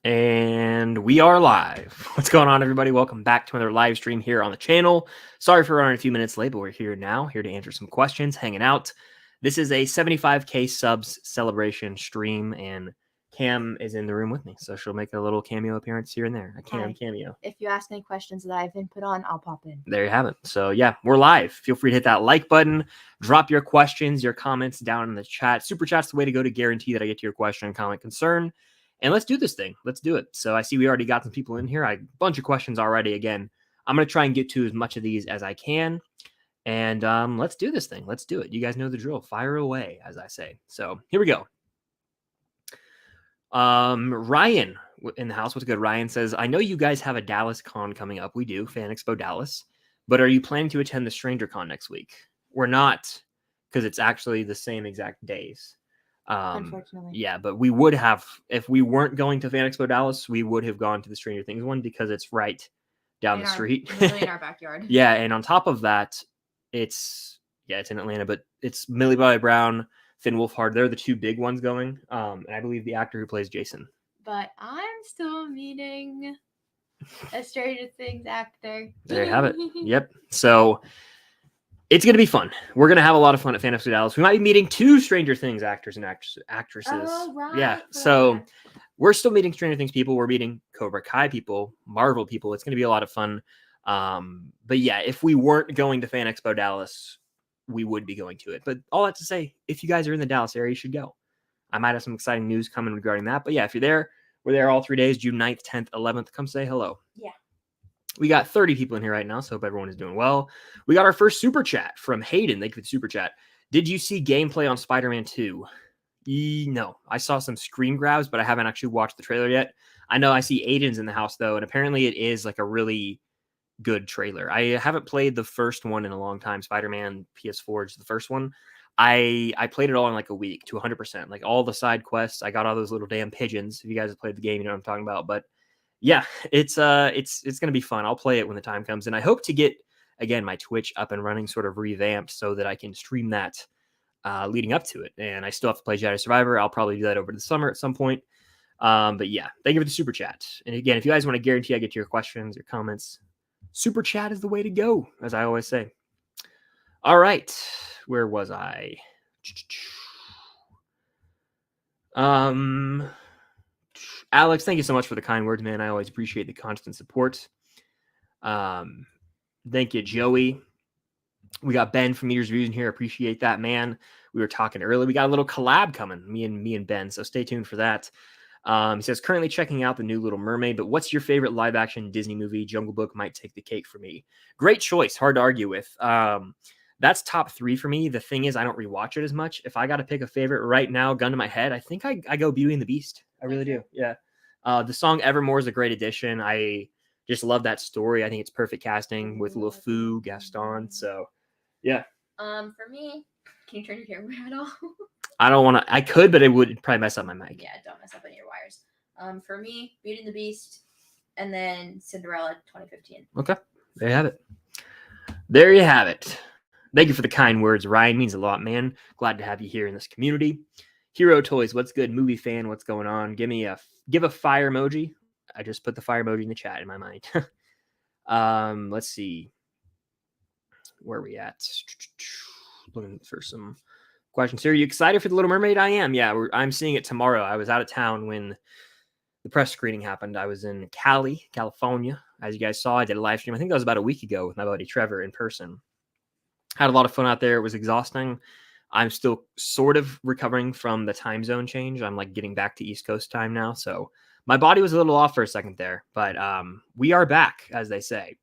And we are live. What's going on, everybody? Welcome back to another live stream here on the channel. Sorry for running a few minutes late, but we're here now, here to answer some questions, hanging out. This is a 75K subs celebration stream, and Cam is in the room with me, so she'll make a little cameo appearance here and there. A cameo. If you ask any questions that I've been put on, I'll pop in. There you have it. So yeah, we're live. Feel free to hit that like button, drop your questions, your comments down in the chat. Super chat's the way to go to guarantee that I get to your question, comment, concern. And let's do this thing. Let's do it. So I see we already got some people in here. A bunch of questions already. Again, I'm going to try and get to as much of these as I can. And let's do this thing. Let's do it. You guys know the drill. Fire away, as I say. So here we go. Ryan in the house. What's good? Ryan says, I know you guys have a Dallas con coming up. We do. Fan Expo Dallas. But are you planning to attend the Stranger Con next week? We're not, because it's actually the same exact days. Unfortunately. Yeah, but we would have, if we weren't going to Fan Expo Dallas, we would have gone to the Stranger Things one because it's right down the street. Literally in our backyard. Yeah, and on top of that, it's in Atlanta, but it's Millie Bobby Brown, Finn Wolfhard. They're the two big ones going. And I believe the actor who plays Jason. But I'm still meeting a Stranger Things actor. There you have it. Yep. So it's going to be fun. We're going to have a lot of fun at Fan Expo Dallas. We might be meeting two Stranger Things actors and actresses. Oh, right. Yeah. So we're still meeting Stranger Things people. We're meeting Cobra Kai people, Marvel people. It's going to be a lot of fun. But yeah, if we weren't going to Fan Expo Dallas, we would be going to it. But all that to say, if you guys are in the Dallas area, you should go. I might have some exciting news coming regarding that. But yeah, if you're there, we're there all 3 days, June 9th, 10th, 11th. Come say hello. Yeah. We got 30 people in here right now, so hope everyone is doing well. We got our first super chat from Hayden. Thank you for the super chat. Did you see gameplay on Spider-Man 2? No. I saw some screen grabs, but I haven't actually watched the trailer yet. I know I see Aiden's in the house, though, and apparently it is like a really good trailer. I haven't played the first one in a long time. Spider-Man PS4 is the first one. I played it all in like a week to 100%. Like all the side quests. I got all those little damn pigeons. If you guys have played the game, you know what I'm talking about. But yeah, it's gonna be fun. I'll play it when the time comes, and I hope to get again my Twitch up and running, sort of revamped, so that I can stream that leading up to it. And I still have to play Jedi Survivor. I'll probably do that over the summer at some point. But yeah, thank you for the super chat. And again, if you guys want to guarantee I get to your questions, your comments, super chat is the way to go, as I always say. All right, where was I? Alex, thank you so much for the kind words, man. I always appreciate the constant support. Thank you, Joey. We got Ben from Meters Reviews in here. Appreciate that, man. We were talking earlier. We got a little collab coming, me and Ben, so stay tuned for that. He says, currently checking out the new Little Mermaid, but what's your favorite live-action Disney movie? Jungle Book might take the cake for me. Great choice. Hard to argue with. That's top 3 for me. The thing is, I don't rewatch it as much. If I got to pick a favorite right now, gun to my head, I think I go Beauty and the Beast. I really do. Yeah. The song Evermore is a great addition. I just love that story. I think it's perfect casting with LeFou, Gaston. So, yeah. For me, can you turn your camera at all? I don't want to. I could, but it would probably mess up my mic. Yeah, don't mess up any of your wires. For me, Beauty and the Beast, and then Cinderella 2015. Okay. There you have it. There you have it. Thank you for the kind words, Ryan. Means a lot, man. Glad to have you here in this community. Hero Toys, what's good? Movie fan, what's going on? Give a fire emoji. I just put the fire emoji in the chat in my mind. Let's see. Where are we at? Looking for some questions here. Are you excited for The Little Mermaid? I am. Yeah, I'm seeing it tomorrow. I was out of town when the press screening happened. I was in Cali, California. As you guys saw, I did a live stream. I think that was about a week ago with my buddy Trevor in person. Had a lot of fun out there. It was exhausting. I'm still sort of recovering from the time zone change. I'm like getting back to East Coast time now. So my body was a little off for a second there, but we are back, as they say.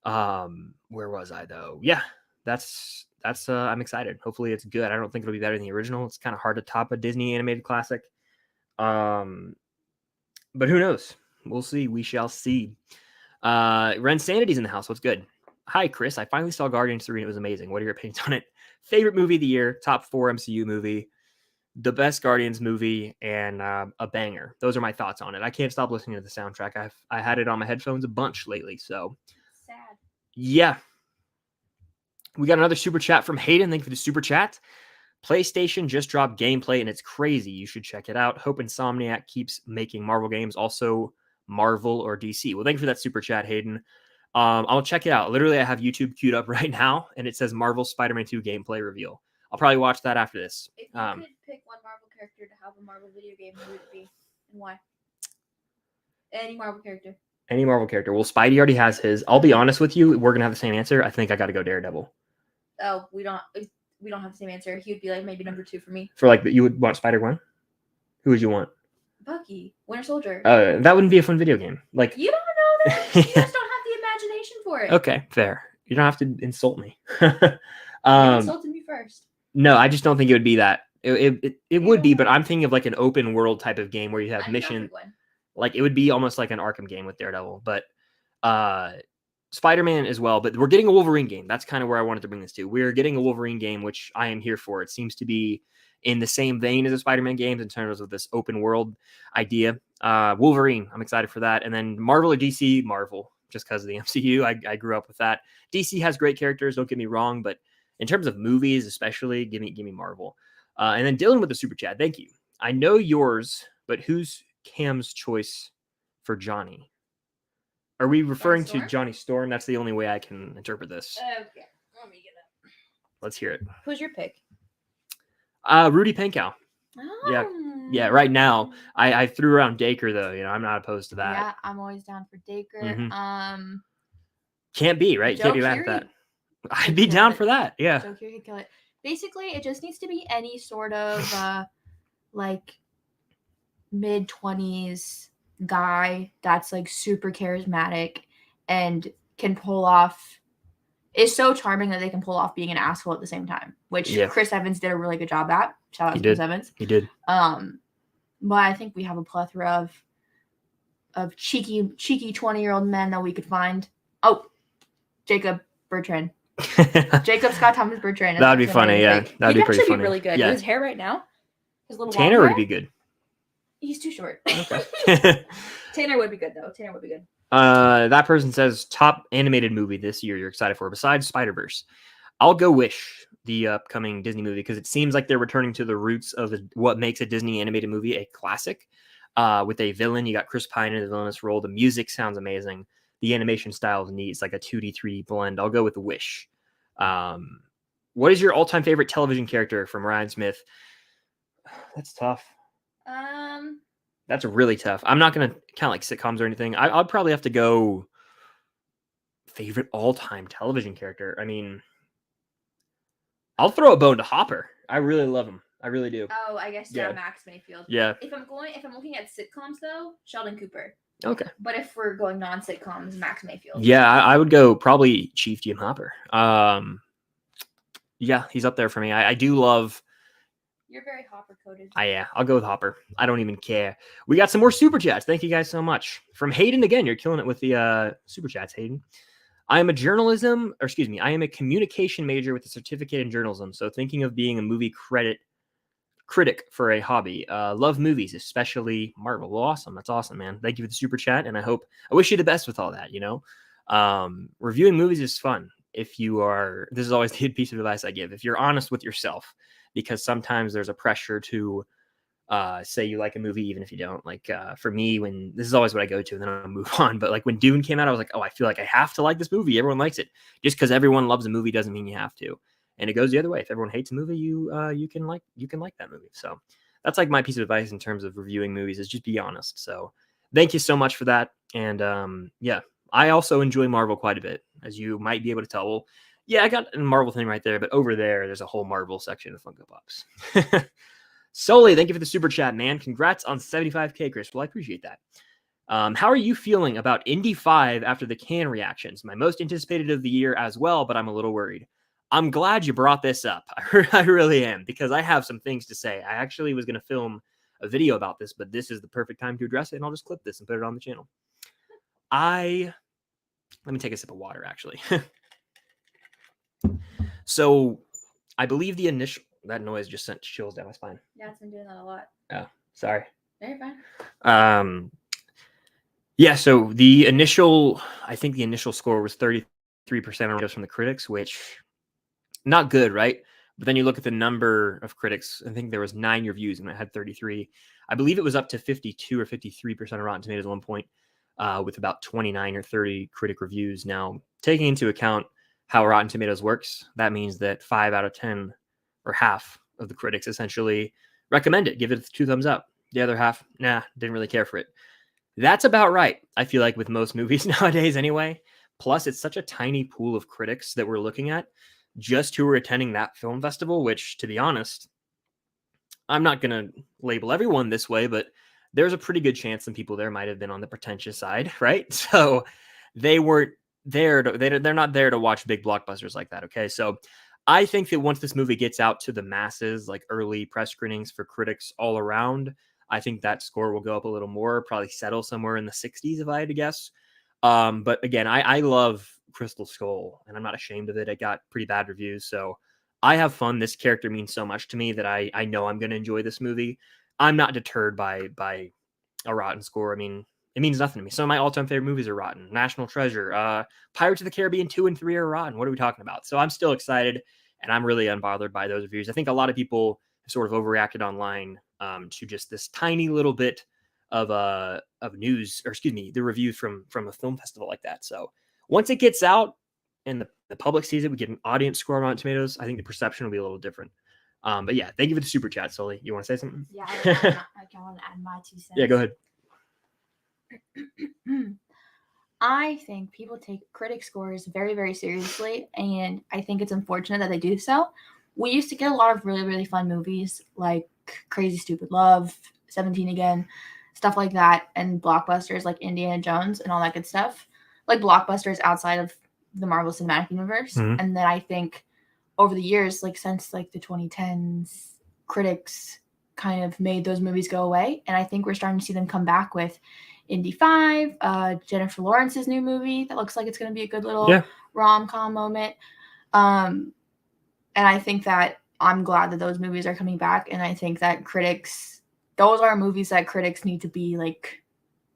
Where was I though? Yeah, that's I'm excited. Hopefully it's good. I don't think it'll be better than the original. It's kind of hard to top a Disney animated classic. But who knows? We'll see. We shall see. Ren Sanity's in the house. What's good? Hi, Chris. I finally saw Guardians 3 and it was amazing. What are your opinions on it? Favorite movie of the year, top 4 MCU movie, the best Guardians movie, and a banger. Those are my thoughts on it. I can't stop listening to the soundtrack. I had it on my headphones a bunch lately. So, sad. Yeah. We got another super chat from Hayden. Thank you for the super chat. PlayStation just dropped gameplay and it's crazy. You should check it out. Hope Insomniac keeps making Marvel games. Also Marvel or DC. Well, thank you for that super chat, Hayden. I'll check it out. Literally, I have YouTube queued up right now, and it says Marvel Spider-Man 2 gameplay reveal. I'll probably watch that after this. If you could pick one Marvel character to have a Marvel video game, who would it be and why? Any Marvel character. Any Marvel character. Well, Spidey already has his. I'll be honest with you. We're going to have the same answer. I think I got to go Daredevil. Oh, we don't have the same answer. He would be like maybe number 2 for me. For like, you would want Spider-Gwen? Who would you want? Bucky. Winter Soldier. That wouldn't be a fun video game. Like, you don't know that. You just don't have the imagination for it. Okay, fair. You don't have to insult me. You insulted me first. No, I just don't think it would be that. It would be, but I'm thinking of like an open world type of game where you have mission. Like it would be almost like an Arkham game with Daredevil, but Spider-Man as well. But we're getting a Wolverine game. That's kind of where I wanted to bring this to. We're getting a Wolverine game, which I am here for. It seems to be in the same vein as the Spider-Man games in terms of this open world idea. Wolverine, I'm excited for that. And then Marvel or DC, Marvel, just because of the MCU. I grew up with that. DC has great characters, don't get me wrong, but in terms of movies, especially, give me Marvel. And then Dylan with the super chat. Thank you. I know yours, but who's Cam's choice for Johnny? Are we referring to Johnny Storm? That's the only way I can interpret this. Okay, let me get up. Let's hear it. Who's your pick? Rudy Pankow. Oh. Yeah. Right now, I threw around Dacre though. You know, I'm not opposed to that. Yeah, I'm always down for Dacre. Mm-hmm. Can't be right. Joe Can't be mad at that. I'd be down for that. Yeah. Joe Keery could kill it. Basically, it just needs to be any sort of like mid-20s guy that's like super charismatic and can pull off. Is so charming that they can pull off being an asshole at the same time, which Chris Evans did a really good job at. Shout out to Chris Evans. He did. But I think we have a plethora of cheeky 20-year-old men that we could find. Oh, Jacob Bertrand. Jacob Scott Thomas Bertrand. That would be funny, yeah. That would be pretty funny. Be really good. Yeah. His hair right now, his little Tanner would be good. He's too short. Okay. Tanner would be good though. Tanner would be good. That person says top animated movie this year you're excited for besides Spider-Verse. I'll go Wish, the upcoming Disney movie, because it seems like they're returning to the roots of what makes a Disney animated movie a classic. With a villain, you got Chris Pine in the villainous role. The music sounds amazing. The animation style is neat. It's like a 2D, 3D blend. I'll go with Wish. What is your all-time favorite television character from Ryan Smith? That's tough. That's really tough. I'm not going to count like sitcoms or anything. I'll probably have to go favorite all-time television character. I mean, I'll throw a bone to Hopper. I really love him. I really do. Oh, I guess Max Mayfield. Yeah. If I'm looking at sitcoms though, Sheldon Cooper. Okay. But if we're going non-sitcoms, Max Mayfield. Yeah, I would go probably Chief Jim Hopper. Yeah, he's up there for me. I do love. You're very Hopper coded. I'll go with Hopper. I don't even care. We got some more super chats. Thank you guys so much. From Hayden again. You're killing it with the super chats, Hayden. I am a communication major with a certificate in journalism. So thinking of being a movie critic for a hobby. Love movies, especially Marvel. Well, awesome. That's awesome, man. Thank you for the super chat. And I wish you the best with all that, you know. Reviewing movies is fun. This is always the piece of advice I give. If you're honest with yourself, because sometimes there's a pressure to say you like a movie even if you don't. Like for me, when this is always what I go to, and then I'll move on. But like when Dune came out, I was like, oh, I feel like I have to like this movie. Everyone likes it. Just because everyone loves a movie doesn't mean you have to. And it goes the other way. If everyone hates a movie, you can like that movie. So that's like my piece of advice in terms of reviewing movies is just be honest. So thank you so much for that. And yeah, I also enjoy Marvel quite a bit, as you might be able to tell. Well, yeah, I got a Marvel thing right there, but over there's a whole Marvel section of Funko Pops. Solely, thank you for the super chat, man. Congrats on 75K, Chris. Well, I appreciate that. How are you feeling about Indy 5 after the Cannes reactions? My most anticipated of the year as well, but I'm a little worried. I'm glad you brought this up. I really am, because I have some things to say. I actually was going to film a video about this, but this is the perfect time to address it, and I'll just clip this and put it on the channel. Let me take a sip of water, actually. So I believe that noise just sent chills down my spine. Yeah, it's been doing that a lot. Oh, sorry. No, you're fine. Yeah, so the initial score was 33% from the critics, which not good, right? But then you look at the number of critics. I think there was 9 reviews and it had 33. I believe it was up to 52 or 53% of Rotten Tomatoes at one point, with about 29 or 30 critic reviews. Now, taking into account how Rotten Tomatoes works, that means that 5 out of 10, or half of the critics, essentially recommend it, give it 2 thumbs up. The other half, nah, didn't really care for it. That's about right, I feel like, with most movies nowadays anyway. Plus, it's such a tiny pool of critics that we're looking at just who are attending that film festival, which, to be honest, I'm not going to label everyone this way, but there's a pretty good chance some people there might have been on the pretentious side, right? So they weren't there they're not there to watch big blockbusters like that, okay? So I think that once this movie gets out to the masses, like early press screenings for critics all around, I think that score will go up a little more, probably settle somewhere in the 60s if I had to guess. But again, I love Crystal Skull, and I'm not ashamed of it. It got pretty bad reviews, so I have fun. This character means so much to me that I know I'm going to enjoy this movie. I'm not deterred by a rotten score. I mean, it means nothing to me. Some of my all-time favorite movies are rotten. National Treasure, Pirates of the Caribbean 2 and 3 are rotten. What are we talking about? So I'm still excited, and I'm really unbothered by those reviews. I think a lot of people have sort of overreacted online to just this tiny little bit of news, or excuse me, the review from a film festival like that. So once it gets out and the public sees it, we get an audience score on Rotten Tomatoes, I think the perception will be a little different. But yeah, thank you for the super chat, Sully. You want to say something? Yeah, I want to add my 2 cents. Yeah, go ahead. I think people take critic scores very, very seriously, and I think it's unfortunate that they do so. We used to get a lot of really, really fun movies like Crazy Stupid Love, 17 Again, stuff like that, and blockbusters like Indiana Jones and all that good stuff, like blockbusters outside of the Marvel Cinematic Universe. Mhm. And then I think over the years, like since like the 2010s, critics kind of made those movies go away, and I think we're starting to see them come back with Indy 5, Jennifer Lawrence's new movie that looks like it's going to be a good little rom-com moment. And I think that I'm glad that those movies are coming back, and I think that those are movies that critics need to be like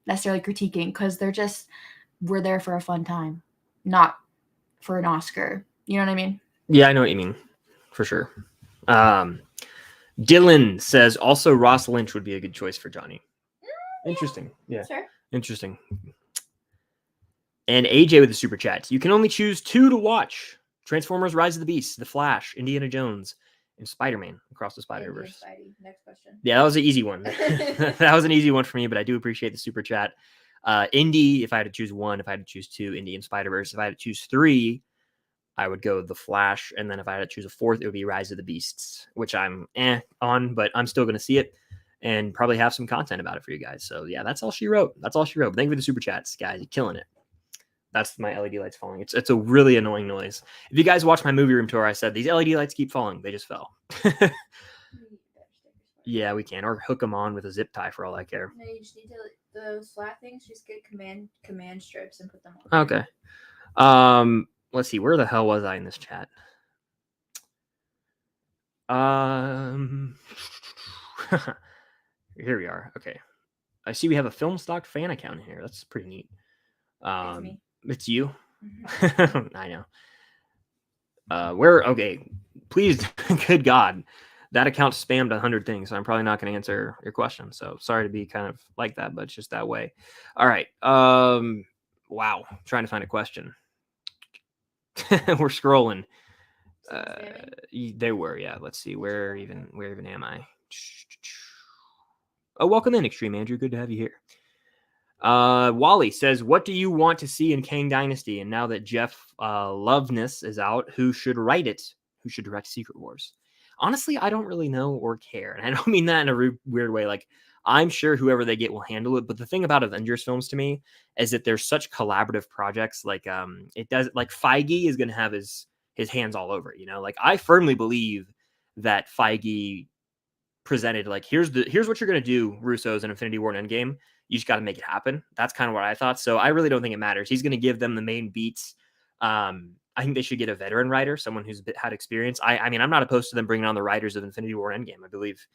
necessarily critiquing, because we're there for a fun time, not for an Oscar. You know what I mean? Yeah, I know what you mean, for sure. Dylan says also Ross Lynch would be a good choice for Johnny. Interesting. Yeah. Sure. Interesting. And AJ with the super chats. You can only choose 2 to watch: Transformers: Rise of the Beasts, The Flash, Indiana Jones, and Spider-Man Across the Spider-Verse. Next question. Yeah, that was an easy one. That was an easy one for me, but I do appreciate the super chat. Indy, if I had to choose 1, if I had to choose 2, Indy and Spider-Verse. If I had to choose 3, I would go The Flash, and then if I had to choose a 4th, it would be Rise of the Beasts, which I'm on, but I'm still going to see it and probably have some content about it for you guys. So yeah, that's all she wrote. That's all she wrote. Thank you for the super chats, guys. You're killing it. That's my LED lights falling. It's a really annoying noise. If you guys watch my movie room tour, I said these LED lights keep falling. They just fell. Yeah, we can. Or hook them on with a zip tie for all I care. No, you just need to, those flat things, just get command strips and put them on. Okay. Let's see. Where the hell was I in this chat? Here we are. Okay. I see we have a Film Stock fan account in here. That's pretty neat. It's me. It's you? Mm-hmm. I know. Okay. Please, good God. That account spammed 100 things, so I'm probably not going to answer your question. So sorry to be kind of like that, but it's just that way. All right. Wow. I'm trying to find a question. We're scrolling. They were, yeah. Let's see. Where even am I? Oh, welcome in, Extreme Andrew. Good to have you here. Wally says, what do you want to see in Kang Dynasty? And now that Jeff Loveness is out, who should write it? Who should direct Secret Wars? Honestly, I don't really know or care. And I don't mean that in a weird way. Like, I'm sure whoever they get will handle it. But the thing about Avengers films to me is that there's such collaborative projects. Like, it does, like, Feige is going to have his hands all over it, you know? Like, I firmly believe that Feige presented, like, here's what you're going to do, Russo's in Infinity War and Endgame. You just got to make it happen. That's kind of what I thought. So I really don't think it matters. He's going to give them the main beats. I think they should get a veteran writer, someone who's had experience. I mean, I'm not opposed to them bringing on the writers of Infinity War and Endgame. I believe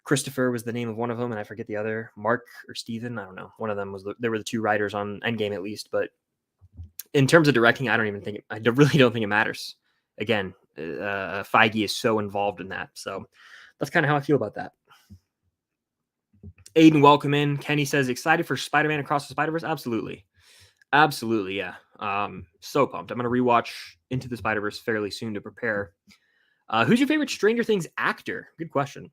Christopher was the name of one of them, and I forget the other. Mark or Steven, I don't know. One of them there were the 2 writers on Endgame at least. But in terms of directing, I really don't think it matters. Again, Feige is so involved in that. So that's kind of how I feel about that. Aiden, welcome in. Kenny says, excited for Spider-Man Across the Spider-Verse? Absolutely. Absolutely, yeah. So pumped. I'm going to rewatch Into the Spider-Verse fairly soon to prepare. Who's your favorite Stranger Things actor? Good question.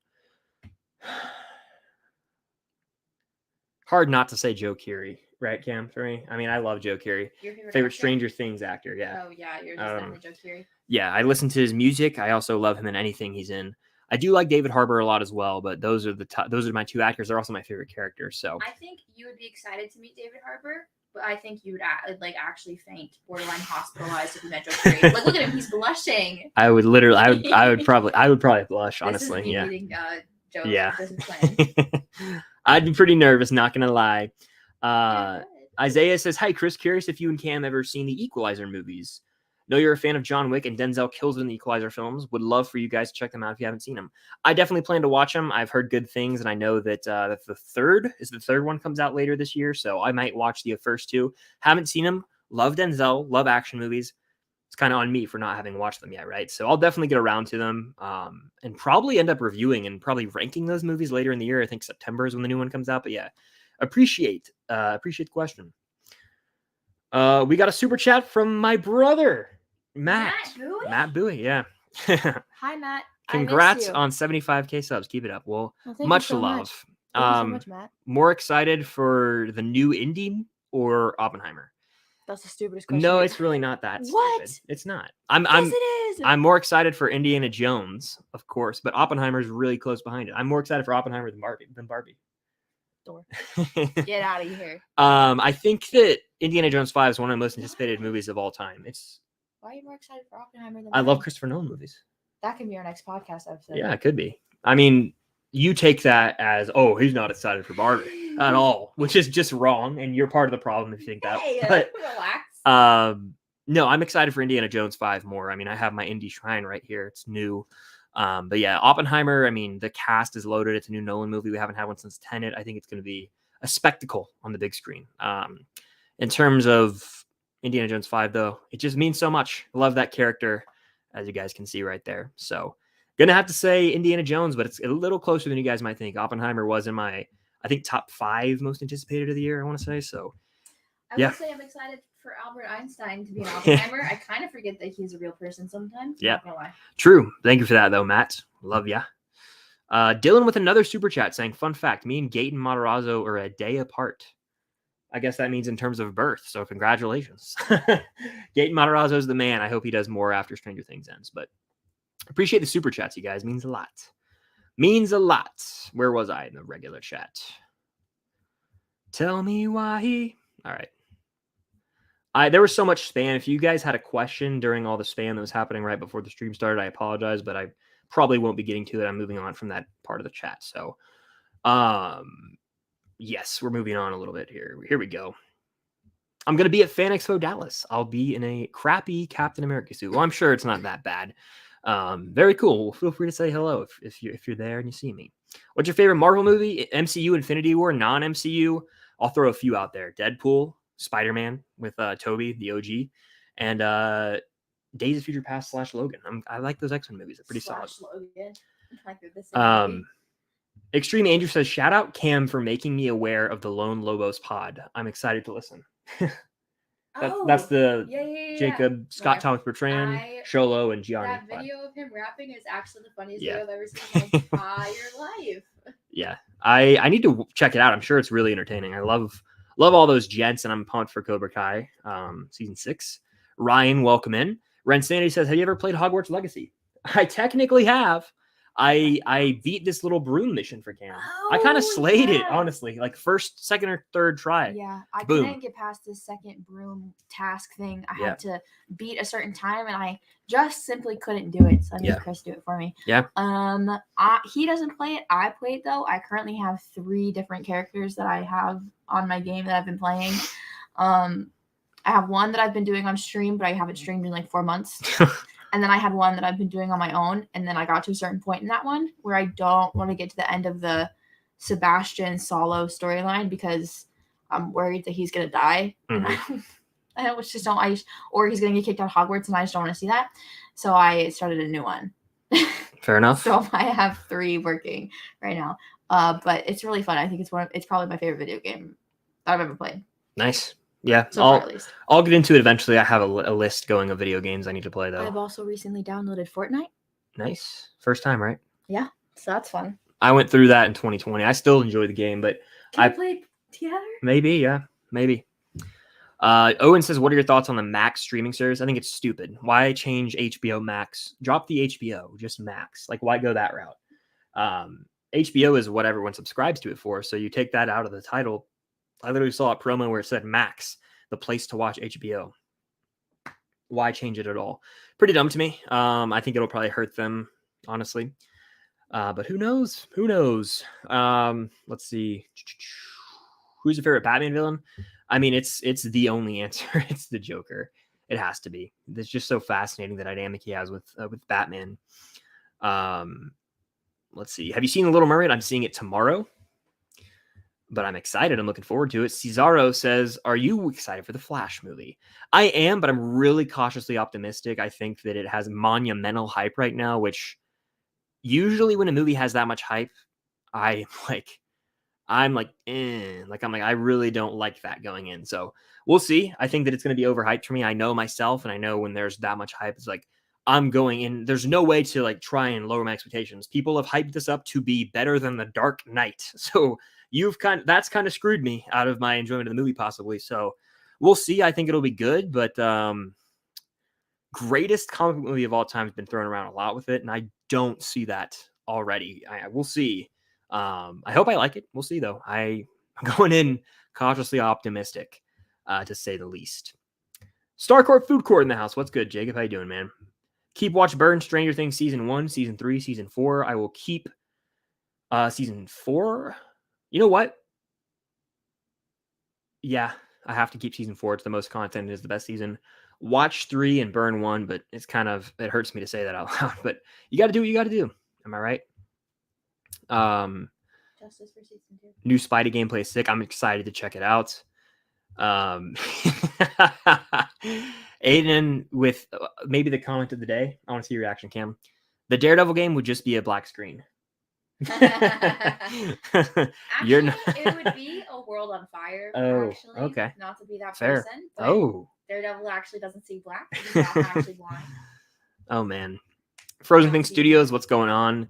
Hard not to say Joe Keery, right, Cam? For me, I mean, I love Joe Keery. Your favorite Stranger Things actor, yeah. Oh yeah, you're just definitely Joe Keery. Yeah, I listen to his music. I also love him in anything he's in. I do like David Harbour a lot as well, but those are those are my two actors. They're also my favorite characters. So I think you would be excited to meet David Harbour, but I think you would like actually faint, borderline hospitalized if you met Joe Keery. Like, look at him, he's blushing. I would literally, I would probably blush. Honestly, this is me yeah. meeting, Joe's Yeah. business plan. I'd be pretty nervous, not gonna lie. Isaiah says, hi, Chris, curious if you and Cam ever seen the Equalizer movies. Know you're a fan of John Wick and Denzel kills in the Equalizer films. Would love for you guys to check them out if you haven't seen them. I definitely plan to watch them. I've heard good things, and I know that the third one comes out later this year, so I might watch the first two. Haven't seen them. Love Denzel. Love action movies. It's kind of on me for not having watched them yet, right? So I'll definitely get around to them and probably end up reviewing and probably ranking those movies later in the year. I think September is when the new one comes out. But yeah, appreciate the question. We got a super chat from my brother, Matt Bowie, yeah. Hi, Matt. Congrats on 75K subs. Keep it up. Well, much love. Thank you so much, Matt. More excited for the new Indie or Oppenheimer? That's the stupidest question. No, it's really not that What? stupid. It's not. Yes, it is. I'm more excited for Indiana Jones, of course, but Oppenheimer is really close behind it. I'm more excited for Oppenheimer than Barbie. Door. Get out of here. I think that Indiana Jones 5 is one of the most anticipated movies of all time. Why are you more excited for Oppenheimer than I love Christopher Nolan movies. That can be our next podcast episode. Yeah, it could be. I mean, you take that as, oh, he's not excited for Barbie at all, which is just wrong, and you're part of the problem if you think that. But relax. No, I'm excited for Indiana Jones 5 more. I mean, I have my Indy Shrine right here. It's new. But yeah, Oppenheimer, I mean, the cast is loaded. It's a new Nolan movie. We haven't had one since Tenet. I think it's going to be a spectacle on the big screen. In terms of Indiana Jones 5, though, it just means so much. I love that character, as you guys can see right there. So going to have to say Indiana Jones, but it's a little closer than you guys might think. Oppenheimer was in my, I think, top 5 most anticipated of the year, I want to say. So I would say I'm excited for Albert Einstein to be an Oppenheimer. I kind of forget that he's a real person sometimes. Yeah. Not gonna lie. True. Thank you for that, though, Matt. Love ya. Dylan with another super chat saying, fun fact, me and Gaten Matarazzo are a day apart. I guess that means in terms of birth. So congratulations. Gaten Matarazzo is the man. I hope he does more after Stranger Things ends. But appreciate the super chats, you guys. Means a lot. Means a lot. Where was I in the regular chat? Tell me why. All right. There was so much spam. If you guys had a question during all the spam that was happening right before the stream started, I apologize, but I probably won't be getting to it. I'm moving on from that part of the chat. So, yes, we're moving on a little bit here. Here we go. I'm going to be at Fan Expo Dallas. I'll be in a crappy Captain America suit. Well, I'm sure it's not that bad. Very cool. Feel free to say hello if you're there and you see me. What's your favorite Marvel movie? MCU, Infinity War, non-MCU? I'll throw a few out there. Deadpool, Spider-Man with Toby, the OG, and Days of Future Past / Logan. I like those X-Men movies. They're pretty solid. Logan. Extreme Andrew says, shout out Cam for making me aware of the Lone Lobos pod. I'm excited to listen. That's the Jacob, Scott Thomas Bertrand, Sholo, and Gianni. That video of him rapping is actually the funniest video I've ever seen in my entire life. Yeah, I need to check it out. I'm sure it's really entertaining. I love all those gents, and I'm pumped for Cobra Kai season 6. Ryan, welcome in. Ren Sandy says, have you ever played Hogwarts Legacy? I technically have. I beat this little broom mission for Cam. I kind of slayed it, honestly. Like first, second, or third try. Yeah, I couldn't get past the second broom task thing. I had to beat a certain time, and I just simply couldn't do it. So I need Chris to do it for me. Yeah. He doesn't play it. I play it though. I currently have 3 different characters that I have on my game that I've been playing. I have one that I've been doing on stream, but I haven't streamed in like 4 months. And then I had one that I've been doing on my own. And then I got to a certain point in that one where I don't want to get to the end of the Sebastian Solo storyline because I'm worried that he's going to die. Mm-hmm. I just don't. Or he's gonna get kicked out of Hogwarts, and I just don't want to see that. So I started a new one. Fair enough. So I have 3 working right now. But it's really fun. I think it's probably my favorite video game I've ever played. Nice. Yeah, so far, at least. I'll get into it eventually. I have a list going of video games I need to play, though. I've also recently downloaded Fortnite. Nice. First time, right? Yeah, so that's fun. I went through that in 2020. I still enjoy the game, but Can we play together? Maybe, yeah, maybe. Owen says, what are your thoughts on the Max streaming service? I think it's stupid. Why change HBO Max? Drop the HBO, just Max. Like, why go that route? HBO is what everyone subscribes to it for, so you take that out of the title. I literally saw a promo where it said Max, the place to watch HBO. Why change it at all? Pretty dumb to me. I think it'll probably hurt them, honestly. But who knows? Who knows? Let's see. Who's your favorite Batman villain? I mean, it's the only answer. It's the Joker. It has to be. It's just so fascinating, the dynamic he has with Batman. Let's see. Have you seen The Little Mermaid? I'm seeing it tomorrow, but I'm excited. I'm looking forward to it. Cesaro says, are you excited for the Flash movie? I am, but I'm really cautiously optimistic. I think that it has monumental hype right now, which usually when a movie has that much hype, I really don't like that going in. So we'll see. I think that it's going to be overhyped for me. I know myself, and I know when there's that much hype, it's like, I'm going in. There's no way to like try and lower my expectations. People have hyped this up to be better than The Dark Knight. So that's kind of screwed me out of my enjoyment of the movie, possibly. So we'll see. I think it'll be good, but greatest comic book movie of all time has been thrown around a lot with it, and I don't see that already. We'll see. I hope I like it. We'll see, though. I'm going in cautiously optimistic, to say the least. Starcourt Food Court in the house. What's good, Jacob? How you doing, man? Keep watch Burn, Stranger Things Season 1, Season 3, Season 4. I will keep Season 4. You know what? Yeah, I have to keep Season 4. It's the most content. It is the best season. Watch 3 and Burn 1, but it hurts me to say that out loud. But you got to do what you got to do. Am I right? Justice for Season 2. New Spidey gameplay is sick. I'm excited to check it out. Aiden with maybe the comment of the day. I want to see your reaction, Cam. The Daredevil game would just be a black screen. Actually, it would be a world on fire. Actually, okay. Not to be that Fair. person. But Daredevil actually doesn't see black. He's not actually blind. Oh man. Frozen Thing Studios. What's going on?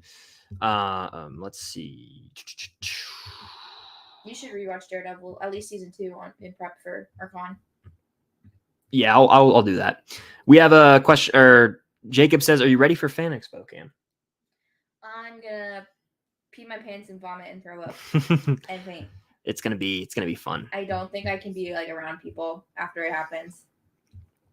Let's see. You should rewatch Daredevil, at least season 2 in prep for Archon. Yeah, I'll do that. We have a question. Or Jacob says, "Are you ready for Fan Expo, Cam?" I'm gonna pee my pants and vomit and throw up and faint. It's gonna be fun. I don't think I can be like around people after it happens.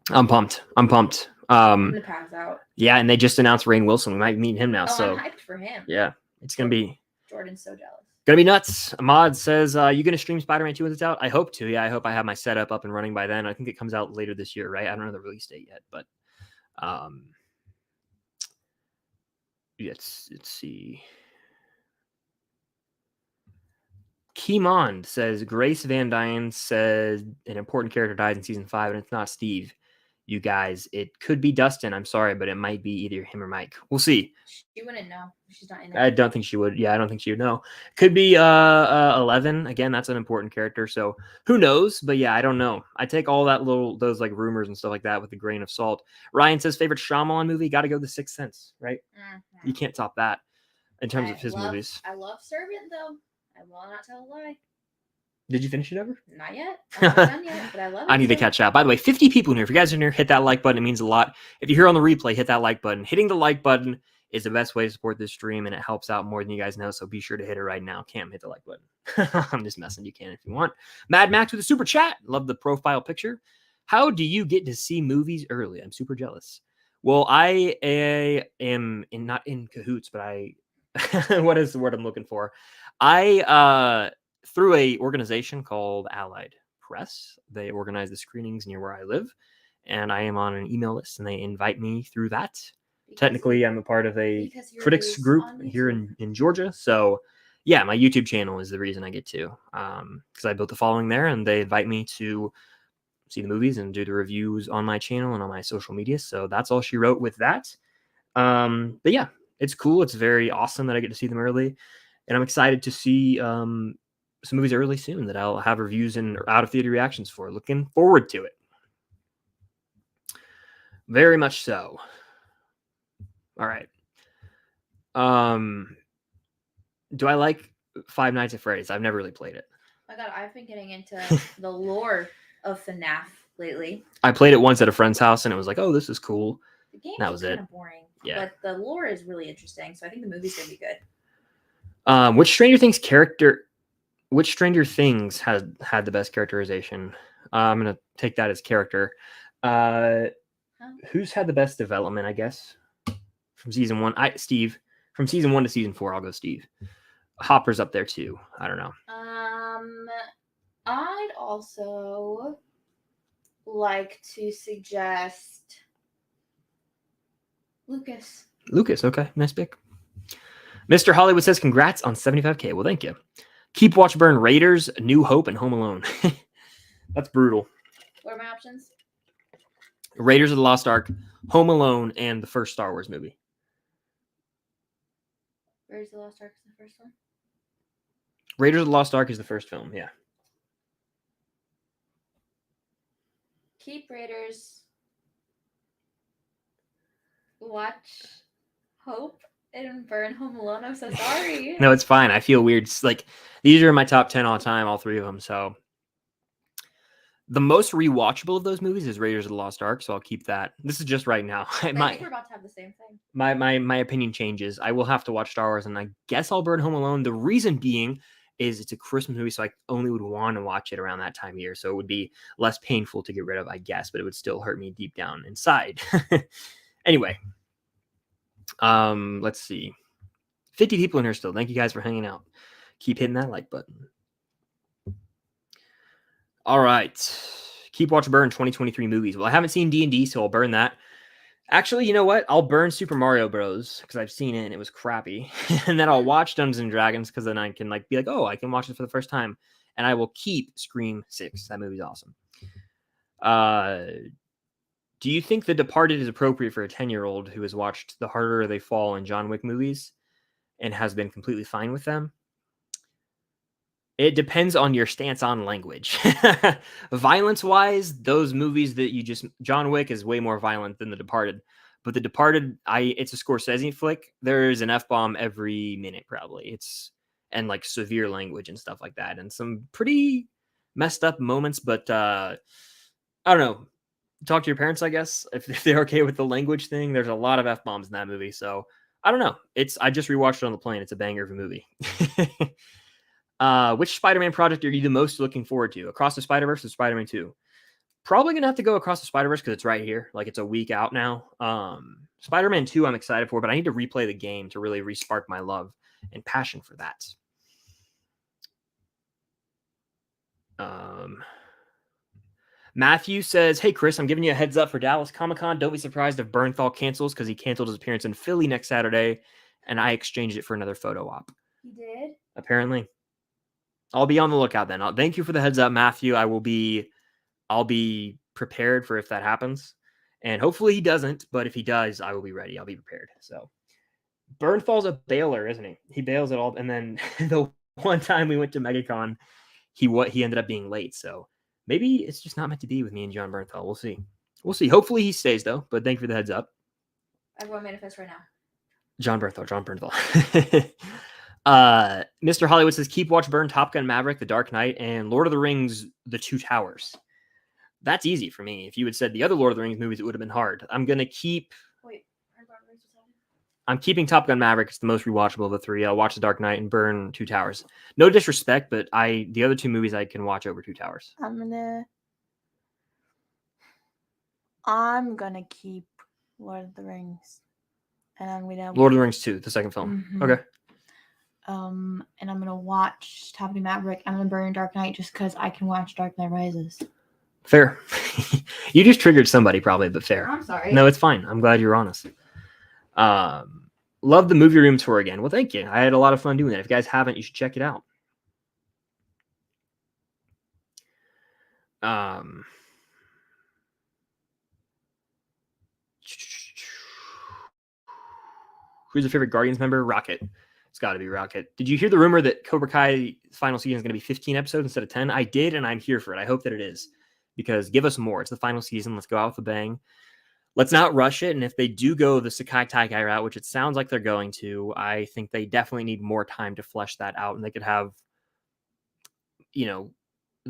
I'm pumped. I'm gonna pass out. Yeah, and they just announced Rainn Wilson. We might meet him now. So I'm hyped for him. Yeah, it's gonna be. Jordan's so jealous. Gonna be nuts. Ahmad says, you gonna stream Spider-Man 2 when it's out? I hope to. Yeah, I hope I have my setup up and running by then. I think it comes out later this year, right? I don't know the release date yet, but let's see. Keemond says Grace Van Dyne says an important character dies in season 5, and it's not Steve. You guys, it could be Dustin. I'm sorry, but it might be either him or Mike. We'll see. She wouldn't know. She's not in there. I don't think she would. Yeah, I don't think she would know. Could be 11. Again, that's an important character. So who knows? But yeah, I don't know. I take all those like rumors and stuff like that with a grain of salt. Ryan says favorite Shyamalan movie. Got to go The Sixth Sense, right? Mm-hmm. You can't top that in terms of his movies. I love Servant though. I will not tell a lie. Did you finish it ever? Not yet. I'm not done yet, but I love it. I need to catch up. By the way, 50 people in here. If you guys are in here, hit that like button. It means a lot. If you're here on the replay, hit that like button. Hitting the like button is the best way to support this stream, and it helps out more than you guys know, so be sure to hit it right now. Cam, hit the like button. I'm just messing. You can if you want. Mad Max with a super chat. Love the profile picture. How do you get to see movies early? I'm super jealous. Well, I am not in cahoots, but I what is the word I'm looking for? I through a organization called Allied Press. They organize the screenings near where I live, and I am on an email list, and they invite me through that. Technically, I'm a part of a critics group here in Georgia. So yeah, my YouTube channel is the reason I get to, because I built a following there, and they invite me to see the movies and do the reviews on my channel and on my social media. So that's all she wrote with that. But yeah, it's cool. It's very awesome that I get to see them early, and I'm excited to see some movies early soon that I'll have reviews and out of theater reactions for. Looking forward to it. Very much so. All right. Do I like Five Nights at Freddy's? I've never really played it. Oh my God, I've been getting into the lore of FNAF lately. I played it once at a friend's house, and it was like, oh, this is cool. The game was kind of boring. Yeah. But the lore is really interesting, so I think the movie's gonna be good. Which Stranger Things has had the best characterization? I'm gonna take that as character. Who's had the best development, I guess, from season 1? Steve. From season 1 to season 4, I'll go Steve. Hopper's up there too. I don't know. I'd also like to suggest Lucas. Lucas, okay, nice pick. Mr. Hollywood says, congrats on 75K. Well, thank you. Keep, Watch, Burn, Raiders, New Hope, and Home Alone. That's brutal. What are my options? Raiders of the Lost Ark, Home Alone, and the first Star Wars movie. Raiders of the Lost Ark is the first one? Raiders of the Lost Ark is the first film, yeah. Keep Raiders, Watch, Hope, and Burn Home Alone. I'm so sorry. No, it's fine. I feel weird. It's like, these are my top 10 all time, all three of them. So the most rewatchable of those movies is Raiders of the Lost Ark, so I'll keep that. This is just right now. I think we're about to have the same thing. My opinion changes. I will have to watch Star Wars, and I guess I'll burn Home Alone. The reason being is it's a Christmas movie, so I only would want to watch it around that time of year. So it would be less painful to get rid of, I guess, but it would still hurt me deep down inside. Anyway, let's see. 50 people in here still. Thank you guys for hanging out. Keep hitting that like button. All right. Keep, Watch, Burn 2023 movies. Well, I haven't seen D&D, so I'll burn that. Actually, you know what? I'll burn Super Mario Bros. Because I've seen it and it was crappy. And then I'll watch Dungeons and Dragons because then I can be like, oh, I can watch it for the first time. And I will keep Scream 6. That movie's awesome. Do you think The Departed is appropriate for a 10-year-old who has watched The Harder They Fall and John Wick movies and has been completely fine with them? It depends on your stance on language. Violence-wise, those movies that John Wick is way more violent than The Departed. But The Departed, it's a Scorsese flick. There's an F-bomb every minute, probably. And like severe language and stuff like that. And some pretty messed up moments, but I don't know. Talk to your parents, I guess, if they're okay with the language thing. There's a lot of F-bombs in that movie, so I don't know. I just rewatched it on the plane. It's a banger of a movie. Which Spider-Man project are you the most looking forward to? Across the Spider-Verse or Spider-Man 2? Probably going to have to go Across the Spider-Verse because it's right here. Like, it's a week out now. Spider-Man 2 I'm excited for, but I need to replay the game to really re-spark my love and passion for that. Matthew says, hey, Chris, I'm giving you a heads up for Dallas Comic-Con. Don't be surprised if Bernthal cancels because he canceled his appearance in Philly next Saturday, and I exchanged it for another photo op. He did? Apparently. I'll be on the lookout then. Thank you for the heads up, Matthew. I'll be prepared for if that happens. And hopefully he doesn't, but if he does, I will be ready. I'll be prepared. So Bernthal's a bailer, isn't he? He bails at all. And then the one time we went to MegaCon, he ended up being late. So maybe it's just not meant to be with me and Jon Bernthal. We'll see. We'll see. Hopefully he stays though, but thank you for the heads up. Everyone manifest right now. Jon Bernthal. Mr. Hollywood says, keep, Watch, Burn, Top Gun, Maverick, The Dark Knight, and Lord of the Rings, The Two Towers. That's easy for me. If you had said the other Lord of the Rings movies, it would have been hard. I'm going to keep... Wait, I'm keeping Top Gun Maverick. It's the most rewatchable of the three. I'll watch The Dark Knight and burn Two Towers. No disrespect, but the other two movies I can watch over Two Towers. I'm gonna keep Lord of the Rings. And I'm gonna Lord of the Rings 2, the second film. Mm-hmm. Okay. And I'm gonna watch Top Gun Maverick. I'm gonna burn Dark Knight just because I can watch Dark Knight Rises. Fair. You just triggered somebody probably, but fair. I'm sorry. No, it's fine. I'm glad you're honest. Love the movie room tour again. Well, thank you. I had a lot of fun doing that. If you guys haven't, you should check it out. Who's your favorite Guardians member? Rocket. It's got to be Rocket. Did you hear the rumor that Cobra Kai final season is going to be 15 episodes instead of 10? I did, and I'm here for it. I hope that it is, because give us more. It's the final season. Let's go out with a bang. Let's not rush it. And if they do go the Sakai Taikai route, which it sounds like they're going to, I think they definitely need more time to flesh that out, and they could have,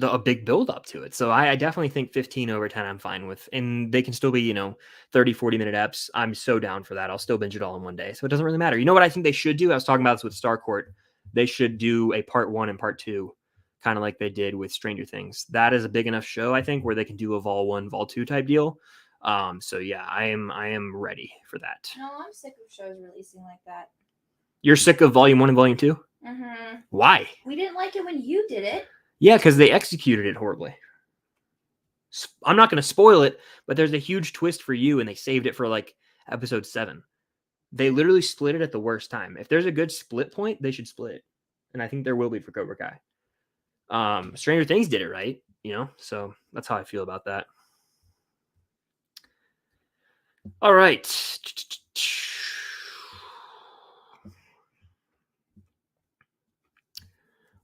a big build up to it. So I definitely think 15 over 10 I'm fine with. And they can still be, 30, 40-minute eps. I'm so down for that. I'll still binge it all in one day. So it doesn't really matter. You know what I think they should do? I was talking about this with Starcourt. They should do a part 1 and part 2, kind of like they did with Stranger Things. That is a big enough show, I think, where they can do a Vol 1, Vol 2 type deal. So yeah, I am ready for that. No, I'm sick of shows releasing like that. You're sick of Volume 1 and Volume 2? Mm-hmm. Why? We didn't like it when you did it. Yeah, because they executed it horribly. I'm not going to spoil it, but there's a huge twist for you, and they saved it for like episode 7. They literally split it at the worst time. If there's a good split point, they should split it. And I think there will be for Cobra Kai. Stranger Things did it right, so that's how I feel about that. All right.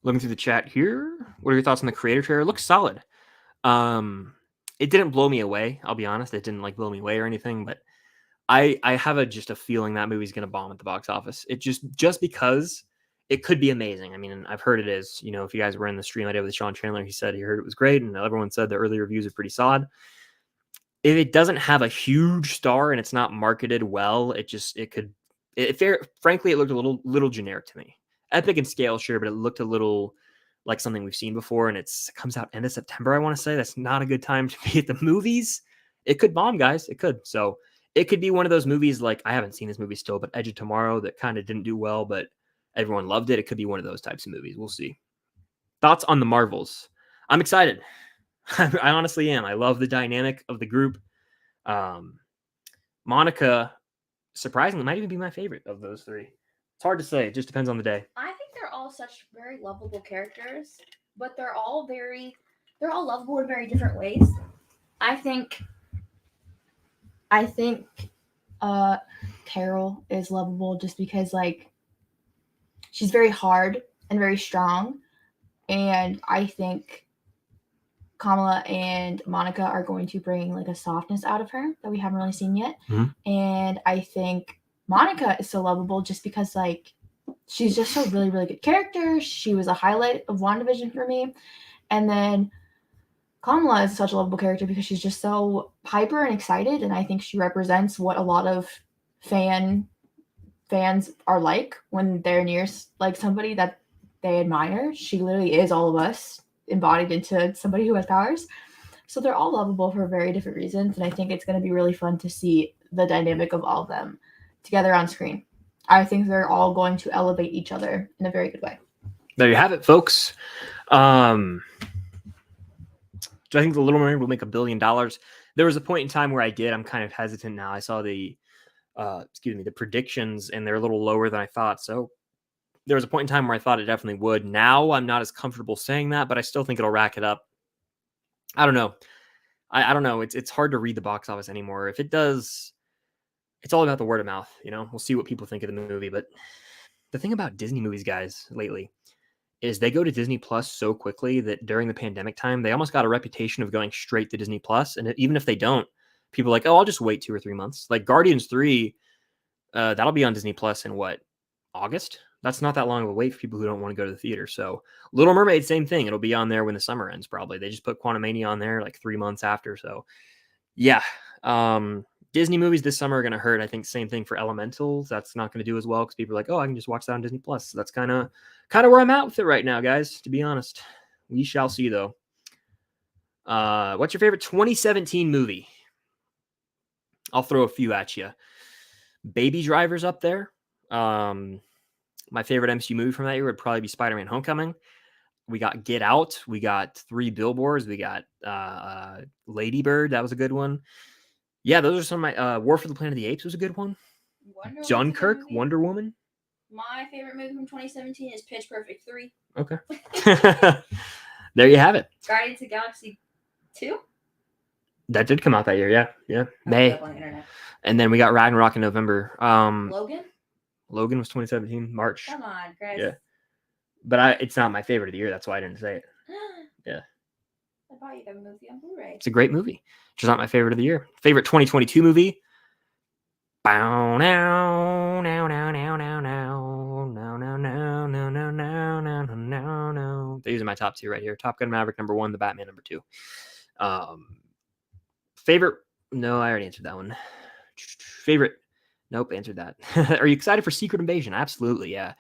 Looking through the chat here. What are your thoughts on the creator trailer? It looks solid. It didn't blow me away. I'll be honest. It didn't blow me away or anything, but I have just a feeling that movie's going to bomb at the box office. It just because it could be amazing. I mean, I've heard it is, if you guys were in the stream I did with Sean Chandler, he said he heard it was great. And everyone said the early reviews are pretty solid. If it doesn't have a huge star and it's not marketed well, frankly, it looked a little generic to me. Epic in scale, sure, but it looked a little like something we've seen before, and it comes out end of September, I want to say. That's not a good time to be at the movies. It could bomb, guys. It could. So it could be one of those movies, like, I haven't seen this movie still, but Edge of Tomorrow, that kind of didn't do well, but everyone loved it. It could be one of those types of movies. We'll see. Thoughts on the Marvels? I'm excited. I honestly am. I love the dynamic of the group. Monica, surprisingly, might even be my favorite of those three. It's hard to say. It just depends on the day. I think they're all such very lovable characters, but they're all lovable in very different ways. I think Carol is lovable just because, like, she's very hard and very strong, and I think Kamala and Monica are going to bring like a softness out of her that we haven't really seen yet. Mm-hmm. And I think Monica is so lovable just because, like, she's just a really, really good character. She was a highlight of WandaVision for me. And then Kamala is such a lovable character because she's just so hyper and excited. And I think she represents what a lot of fans are like when they're near like somebody that they admire. She literally is all of us embodied into somebody who has powers. So they're all lovable for very different reasons. And I think it's going to be really fun to see the dynamic of all of them together on screen. I think they're all going to elevate each other in a very good way. There you have it, folks. Do I think The Little Mermaid will make $1 billion? There was a point in time where I did. I'm kind of hesitant now. I saw the predictions, and they're a little lower than I thought. So there was a point in time where I thought it definitely would. Now I'm not as comfortable saying that, but I still think it'll rack it up. I don't know. I don't know. It's hard to read the box office anymore. If it does, it's all about the word of mouth. We'll see what people think of the movie. But the thing about Disney movies, guys, lately is they go to Disney Plus so quickly that during the pandemic time, they almost got a reputation of going straight to Disney Plus. And even if they don't, people are like, oh, I'll just wait 2 or 3 months. Like Guardians 3, that'll be on Disney Plus in what, August? That's not that long of a wait for people who don't want to go to the theater. So Little Mermaid, same thing. It'll be on there when the summer ends, probably. They just put Quantumania on there like 3 months after. So yeah, Disney movies this summer are going to hurt. I think same thing for Elementals. That's not going to do as well because people are like, oh, I can just watch that on Disney Plus. So that's kind of where I'm at with it right now, guys, to be honest. We shall see, though. What's your favorite 2017 movie? I'll throw a few at you. Baby Driver's up there. My favorite MCU movie from that year would probably be Spider-Man Homecoming. We got Get Out. We got 3 Billboards. We got Lady Bird. That was a good one. Yeah, those are some of my... War for the Planet of the Apes was a good one. Dunkirk, Wonder Woman. My favorite movie from 2017 is Pitch Perfect 3. Okay. There you have it. Guardians of the Galaxy 2? That did come out that year, yeah. May. On the internet. And then we got Ragnarok in November. Logan? Logan was 2017, March. Come on, Chris. Yeah. But it's not my favorite of the year. That's why I didn't say it. Yeah. I bought you that movie on Blu-ray. It's a great movie. Just not my favorite of the year. Favorite 2022 movie? Bow now, now, now, now, now, now, now, now, now, now, now, now, now, now, now. These are my top two right here. Top Gun Maverick number 1, The Batman number 2. Favorite? No, I already answered that one. Favorite? Nope, answered that. Are you excited for Secret Invasion? Absolutely, yeah.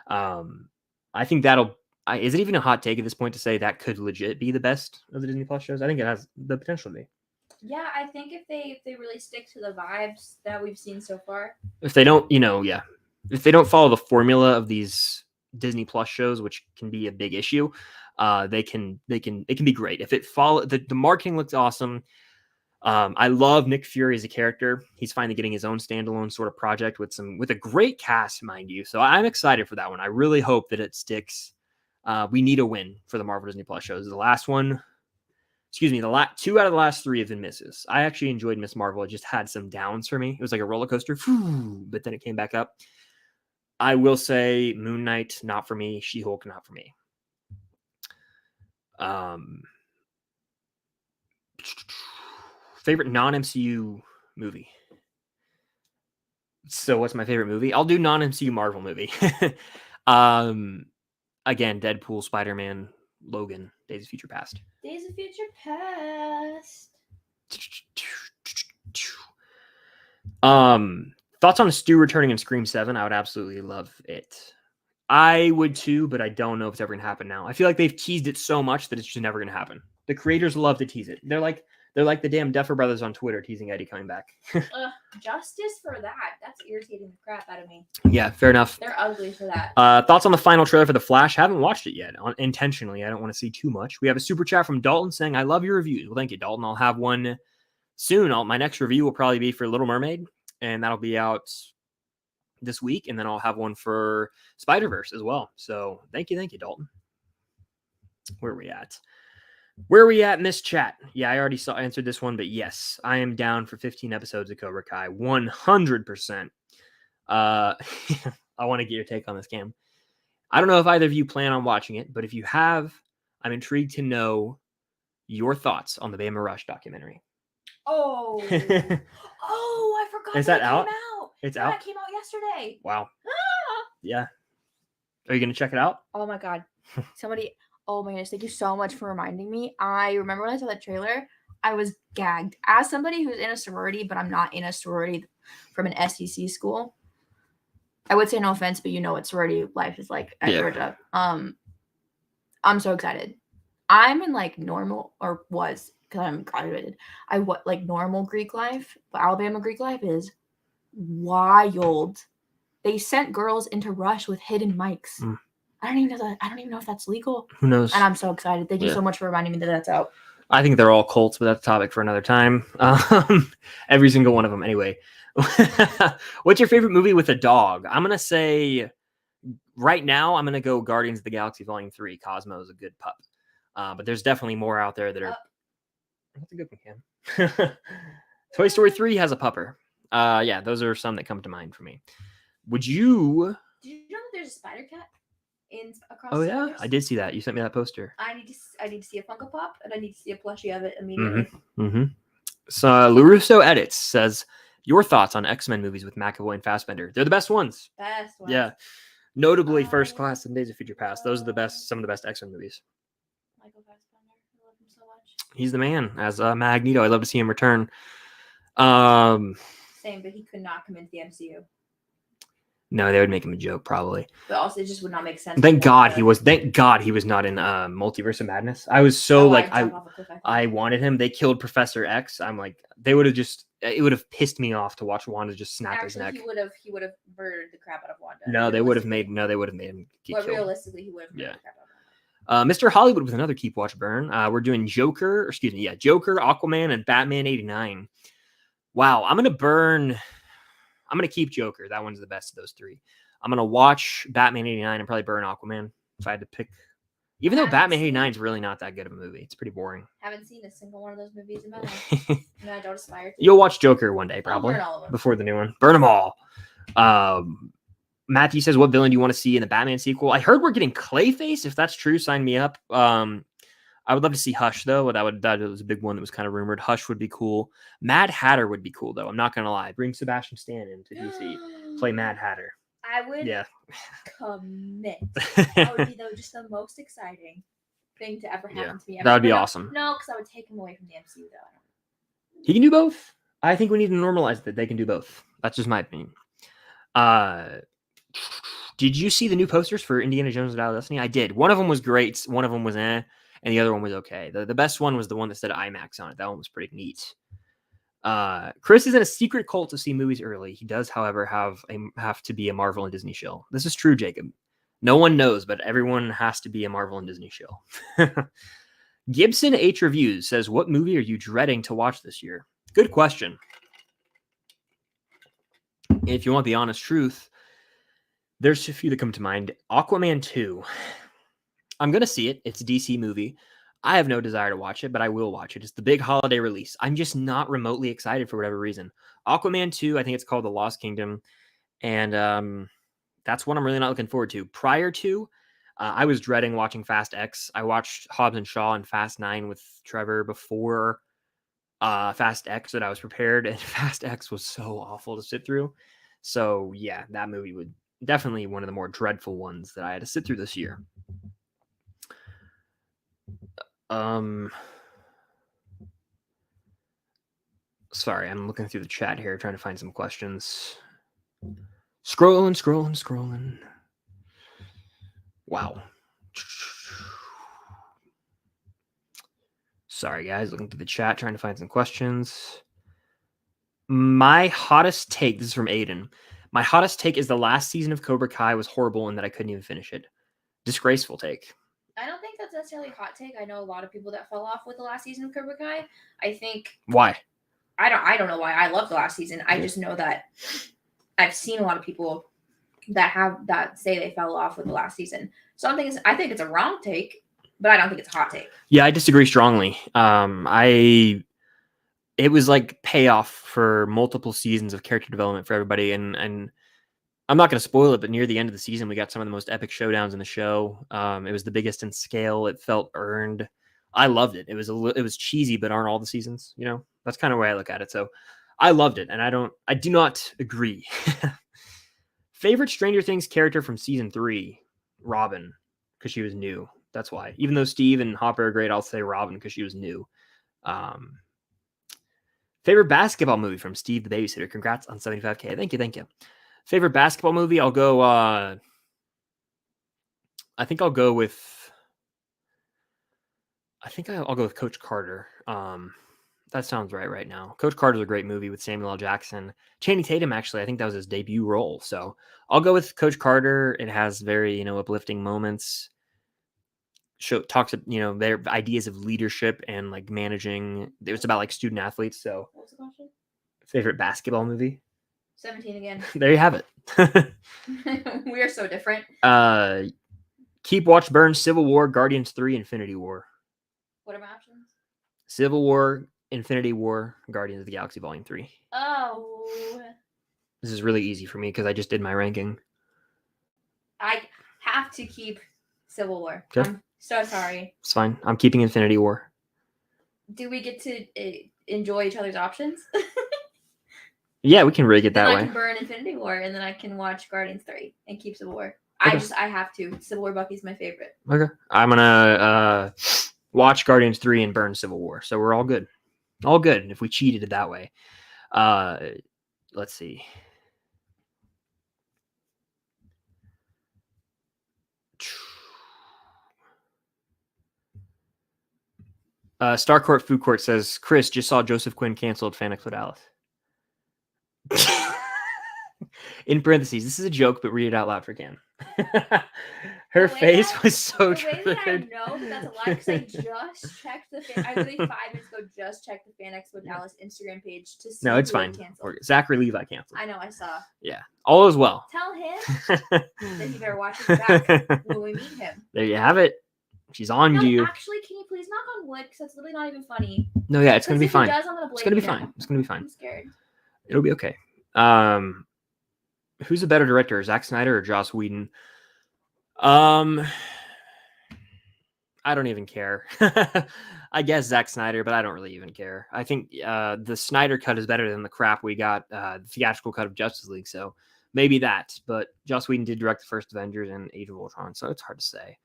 I think that'll. Is it even a hot take at this point to say that could legit be the best of the Disney Plus shows? I think it has the potential to be. Yeah, I think if they really stick to the vibes that we've seen so far. If they don't, if they don't follow the formula of these Disney Plus shows, which can be a big issue, it can be great. If it follow the marketing looks awesome. I love Nick Fury as a character. He's finally getting his own standalone sort of project with a great cast, mind you. So I'm excited for that one. I really hope that it sticks. We need a win for the Marvel Disney Plus shows. The last one, the 2 out of the last 3 have been misses. I actually enjoyed Miss Marvel. It just had some downs for me. It was like a roller coaster, but then it came back up. I will say Moon Knight, not for me. She-Hulk, not for me. Favorite non-MCU movie? So what's my favorite movie? I'll do non-MCU Marvel movie. Again, Deadpool, Spider-Man, Logan, Days of Future Past. Days of Future Past. Thoughts on Stu returning in Scream 7? I would absolutely love it. I would too, but I don't know if it's ever going to happen now. I feel like they've teased it so much that it's just never going to happen. The creators love to tease it. They're like the damn Duffer Brothers on Twitter teasing Eddie coming back. Justice for that. That's irritating the crap out of me. Yeah, fair enough. They're ugly for that. Thoughts on the final trailer for The Flash? Haven't watched it yet. Intentionally, I don't want to see too much. We have a super chat from Dalton saying, I love your reviews. Well, thank you, Dalton. I'll have one soon. My next review will probably be for Little Mermaid, and that'll be out this week. And then I'll have one for Spider-Verse as well. So thank you, Dalton. Where are we at, Miss Chat? Yeah, I already answered this one, but yes, I am down for 15 episodes of Cobra Kai. 100%. I want to get your take on this, Cam. I don't know if either of you plan on watching it, but if you have, I'm intrigued to know your thoughts on the Bama Rush documentary. Oh, I forgot. Is that out? Came out. It's out? It came out yesterday. Wow. Yeah. Are you going to check it out? Oh my God. Oh my goodness, thank you so much for reminding me. I remember when I saw that trailer, I was gagged. As somebody who's in a sorority, but I'm not in a sorority from an SEC school, I would say no offense, but you know what sorority life is like at Georgia. I'm so excited. I'm in like normal, or was, because I'm graduated. Normal Greek life, but Alabama Greek life is wild. They sent girls into Rush with hidden mics. I don't even know if that's legal. Who knows? And I'm so excited. Thank you so much for reminding me that that's out. I think they're all cults, but that's a topic for another time. Every single one of them. Anyway, what's your favorite movie with a dog? I'm going to say right now, I'm going to go Guardians of the Galaxy Volume 3. Cosmo is a good pup. But there's definitely more out there that are... That's a good one, Cam. Toy Story 3 has a pupper. Yeah, those are some that come to mind for me. Did you know that there's a spider cat? Across oh yeah, I did see that. You sent me that poster. I need to see a Funko Pop, and I need to see a plushie of it immediately. So LaRusso Edits says, your thoughts on X-Men movies with McAvoy and Fassbender? They're the best ones. Yeah, notably First Class and Days of Future Past. Those are the best. Some of the best X-Men movies. Michael Fassbender, I love him so much. He's the man as Magneto. I'd love to see him return. Same, but he could not come into the MCU. No, they would make him a joke probably. But also, it just would not make sense. Thank God he was not in Multiverse of Madness. I was so I wanted him. They killed Professor X. I'm like, they would have it would have pissed me off to watch Wanda just snap his neck. He would have murdered the crap out of Wanda. No, they would have made him get killed. Realistically, he would have murdered the crap out of Wanda. Mr. Hollywood with another Keep Watch Burn. We're doing Joker, Aquaman, and Batman 89. Wow, I'm going to keep Joker. That one's the best of those 3. I'm going to watch Batman 89 and probably burn Aquaman if I had to pick. Even though Batman 89 is really not that good of a movie. It's pretty boring. Haven't seen a single one of those movies in my life. No, I don't aspire to. You'll watch Joker one day, probably. I'll burn all of them. Before the new one. Burn them all. Matthew says, what villain do you want to see in the Batman sequel? I heard we're getting Clayface. If that's true, sign me up. I would love to see Hush, though. That was a big one that was kind of rumored. Hush would be cool. Mad Hatter would be cool, though. I'm not going to lie. Bring Sebastian Stan into DC. Play Mad Hatter. I would commit. That would be just the most exciting thing to ever happen to me. That would be awesome. No, because I would take him away from the MCU, though. He can do both. I think we need to normalize that they can do both. That's just my opinion. Did you see the new posters for Indiana Jones and Dial of Destiny? I did. One of them was great. One of them was and the other one was okay. The best one was the one that said IMAX on it. That one was pretty neat. Chris is in a secret cult to see movies early. He does, however, have to be a Marvel and Disney shill. This is true, Jacob. No one knows, but everyone has to be a Marvel and Disney shill. Gibson H Reviews says, what movie are you dreading to watch this year? Good question. If you want the honest truth, there's a few that come to mind. Aquaman 2. I'm going to see it. It's a DC movie. I have no desire to watch it, but I will watch it. It's the big holiday release. I'm just not remotely excited for whatever reason. Aquaman 2, I think it's called The Lost Kingdom. And that's what I'm really not looking forward to. Prior to, I was dreading watching Fast X. I watched Hobbs and Shaw and Fast 9 with Trevor before Fast X, that I was prepared. And Fast X was so awful to sit through. So, yeah, that movie would definitely one of the more dreadful ones that I had to sit through this year. Sorry, I'm looking through the chat here, trying to find some questions. Scrolling. Wow. Sorry, guys, looking through the chat, trying to find some questions. My hottest take, this is from Aiden. My hottest take is the last season of Cobra Kai was horrible and that I couldn't even finish it. Disgraceful take. I don't think that's necessarily a hot take. I know a lot of people that fell off with the last season of Cobra Kai. I think... Why? I don't know why. I love the last season. I just know that I've seen a lot of people that say they fell off with the last season. So I think it's a wrong take, but I don't think it's a hot take. Yeah, I disagree strongly. It was like payoff for multiple seasons of character development for everybody, and I'm not going to spoil it, but near the end of the season, we got some of the most epic showdowns in the show. It was the biggest in scale. It felt earned. I loved it. It was cheesy, but aren't all the seasons, you know? That's kind of the way I look at it. So I loved it, and I do not agree. Favorite Stranger Things character from season 3, Robin, because she was new. That's why. Even though Steve and Hopper are great, I'll say Robin because she was new. Favorite basketball movie from Steve the Babysitter. Congrats on 75K. Thank you. Favorite basketball movie, I'll go. I think I'll go with Coach Carter. That sounds right now. Coach Carter's a great movie with Samuel L. Jackson. Channing Tatum, actually, I think that was his debut role. So I'll go with Coach Carter. It has very, uplifting moments. Talks, their ideas of leadership and like managing. It was about like student athletes. So what was the question? Favorite basketball movie? 17 again. There you have it. We are so different. Keep Watch Burn, Civil War, Guardians 3, Infinity War. What are my options? Civil War, Infinity War, Guardians of the Galaxy Volume 3. Oh. This is really easy for me because I just did my ranking. I have to keep Civil War. Okay. I'm so sorry. It's fine. I'm keeping Infinity War. Do we get to enjoy each other's options? Yeah, we can rig it that way. I can burn Infinity War, and then I can watch Guardians 3 and keep Civil War. Okay. I have to. Civil War Bucky's my favorite. Okay. I'm going to watch Guardians 3 and burn Civil War. So we're all good. All good if we cheated it that way. Let's see. Starcourt Food Court says, Chris, just saw Joseph Quinn canceled Phoenix with Alice. In parentheses, this is a joke, but read it out loud for Cam. Her face was so triggered. The way that I know that's a lie because I just checked I literally 5 minutes ago just checked the Phoenix with Alice Instagram page to see. No, it's fine. Zachary Levi canceled. I know, I saw. Yeah, all is well. Tell him that he better watch his back when we meet him. There you have it. She's on you. Actually, can you please knock on wood? Because that's literally not even funny. No, yeah, it's gonna be fine. It's gonna be fine. It's gonna be fine. I'm scared. It'll be okay. Who's a better director, Zack Snyder or Joss Whedon? I don't even care. I guess Zack Snyder, but I don't really even care. I think the Snyder cut is better than the crap we got, the theatrical cut of Justice League. So maybe that. But Joss Whedon did direct the first Avengers and Age of Ultron, so it's hard to say.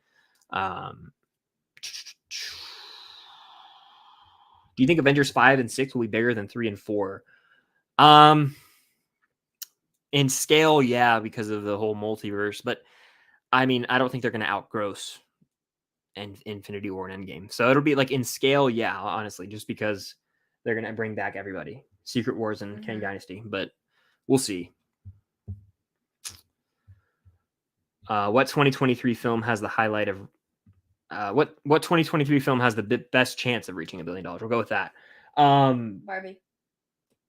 Do you think Avengers 5 and 6 will be bigger than 3 and 4? In scale, yeah, because of the whole multiverse. But I mean, I don't think they're going to outgross Infinity War and Endgame. So it'll be like in scale, yeah, honestly, just because they're going to bring back everybody. Secret Wars and Kang Dynasty. But we'll see. What 2023 film has the highlight of what 2023 film has the best chance of reaching $1 billion? We'll go with that. Barbie.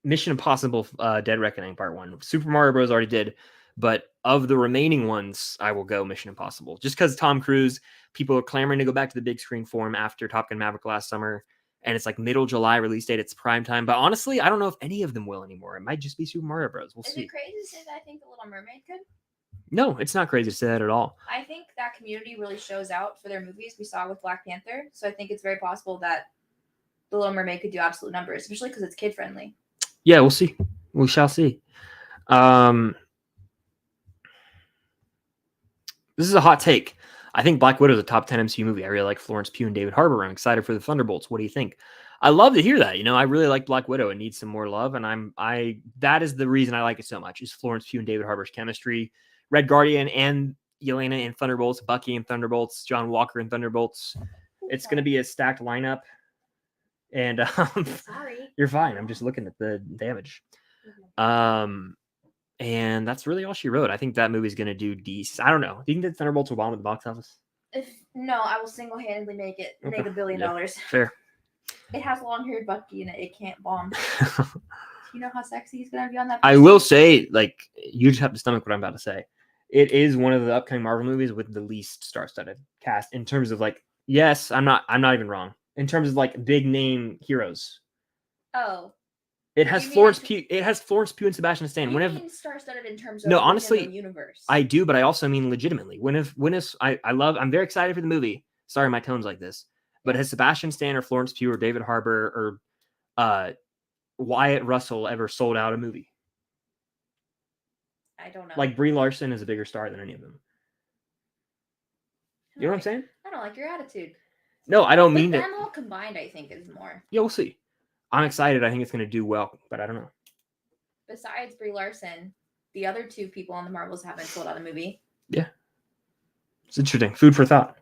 Mission Impossible Dead Reckoning Part 1. Super Mario Bros. Already did, but of the remaining ones, I will go Mission Impossible. Just because Tom Cruise, people are clamoring to go back to the big screen for him after Top Gun Maverick last summer, and it's like middle July release date. It's prime time, but honestly, I don't know if any of them will anymore. It might just be Super Mario Bros. We'll see. Is it crazy to say that I think The Little Mermaid could? No, it's not crazy to say that at all. I think that community really shows out for their movies. We saw with Black Panther, so I think it's very possible that The Little Mermaid could do absolute numbers, especially because it's kid friendly. Yeah, we'll see. We shall see. This is a hot take. I think Black Widow is a top 10 MCU movie. I really like Florence Pugh and David Harbour. I'm excited for the Thunderbolts. What do you think? I love to hear that. I really like Black Widow. It needs some more love, and that is the reason I like it so much. Is Florence Pugh and David Harbour's chemistry. Red Guardian and Yelena in Thunderbolts, Bucky in Thunderbolts, John Walker in Thunderbolts. It's going to be a stacked lineup. And Sorry, you're fine. I'm just looking at the damage. And that's really all she wrote. I think that movie's going to do decent. I don't know. Do you think that Thunderbolts will bomb at the box office? No, I will single-handedly make $1 billion. Fair. It has long-haired Bucky in it. It can't bomb. You know how sexy he's going to be on that? I will say, like, you just have to stomach what I'm about to say. It is one of the upcoming Marvel movies with the least star-studded cast in terms of, like, yes, I'm not even wrong. In terms of like big name heroes. Oh. It has Florence Pugh. It has Florence Pugh and Sebastian Stan. You mean star-studded in terms of no, honestly, the universe. I do, but I also mean legitimately. I'm very excited for the movie. Sorry, my tone's like this. But has Sebastian Stan or Florence Pugh or David Harbour or Wyatt Russell ever sold out a movie? I don't know. Like Brie Larson is a bigger star than any of them. You know what I'm saying? I don't like your attitude. No, I don't mean that. Them all combined, I think, is more. Yeah, we'll see. I'm excited. I think it's going to do well, but I don't know. Besides Brie Larson, the other two people on the Marvels haven't sold out a movie. Yeah. It's interesting. Food for thought.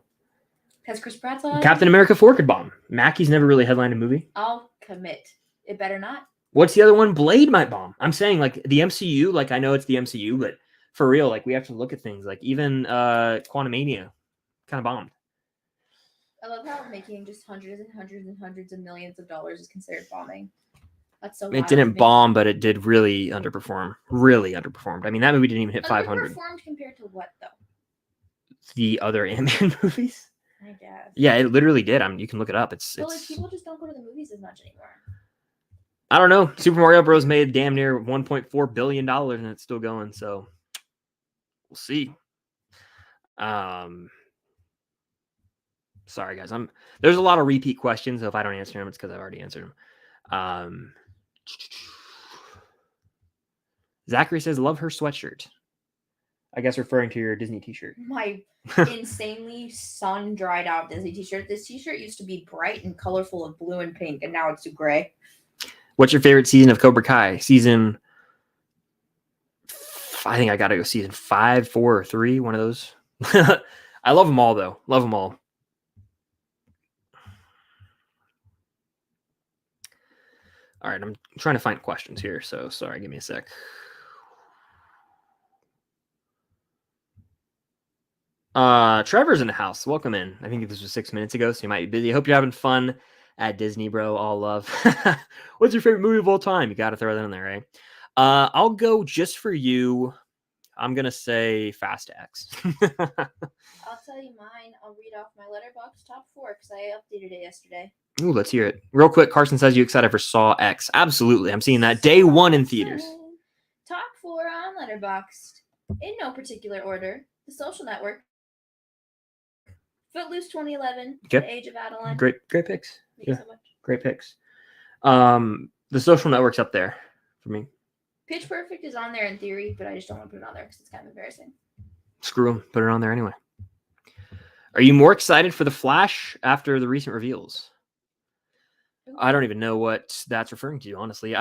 Has Chris Pratt sold out? Captain America 4 could bomb. Mackey's never really headlined a movie. I'll commit. It better not. What's the other one? Blade might bomb. I'm saying, like, the MCU, like, I know it's the MCU, but for real, like, we have to look at things. Like, even Quantumania kind of bombed. I love how making just hundreds and hundreds and hundreds of millions of dollars is considered bombing. That's so. It didn't bomb, but it did really underperform. Really underperformed. I mean, that movie didn't even hit 500. Underperformed compared to what, though? The other Ant-Man movies. I guess. Yeah, it literally did. You can look it up. Like, people just don't go to the movies as much anymore. I don't know. Super Mario Bros. Made damn near $1.4 billion, and it's still going. So we'll see. Sorry, guys. There's a lot of repeat questions. So if I don't answer them, it's because I've already answered them. Zachary says, "Love her sweatshirt." I guess referring to your Disney t-shirt. My insanely sun-dried out Disney t-shirt. This t-shirt used to be bright and colorful of blue and pink, and now it's gray. What's your favorite season of Cobra Kai? Season, I think I got to go season 5, 4, or 3. One of those. I love them all, though. Love them all. All right, I'm trying to find questions here, so sorry, give me a sec. Trevor's in the house. Welcome in. I think this was 6 minutes ago, so you might be busy. Hope you're having fun at Disney, bro. All love. What's your favorite movie of all time? You got to throw that in there, right? I'll go just for you. I'm going to say Fast X. I'll tell you mine. I'll read off my Letterboxd top 4 because I updated it yesterday. Ooh, let's hear it. Real quick, Carson says, you excited for Saw X? Absolutely. I'm seeing that day 1 in theaters. Top 4 on Letterboxd. In no particular order. The Social Network. Footloose 2011. Okay. The Age of Adeline. Great picks. Thank you so much. Great picks. The Social Network's up there for me. Pitch Perfect is on there in theory, but I just don't want to put it on there because it's kind of embarrassing. Screw them. Put it on there anyway. Are you more excited for The Flash after the recent reveals? Ooh. I don't even know what that's referring to, honestly.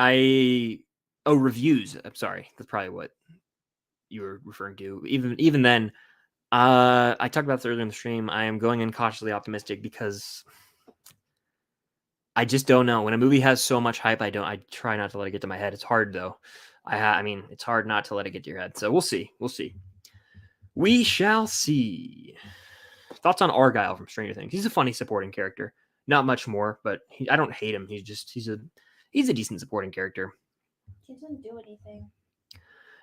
Reviews. I'm sorry. That's probably what you were referring to. Even then, I talked about this earlier in the stream. I am going in cautiously optimistic because I just don't know. When a movie has so much hype, I try not to let it get to my head. It's hard though. It's hard not to let it get to your head. So we'll see. We shall see. Thoughts on Argyle from Stranger Things? He's a funny supporting character. Not much more, but I don't hate him. He's a decent supporting character. He doesn't do anything.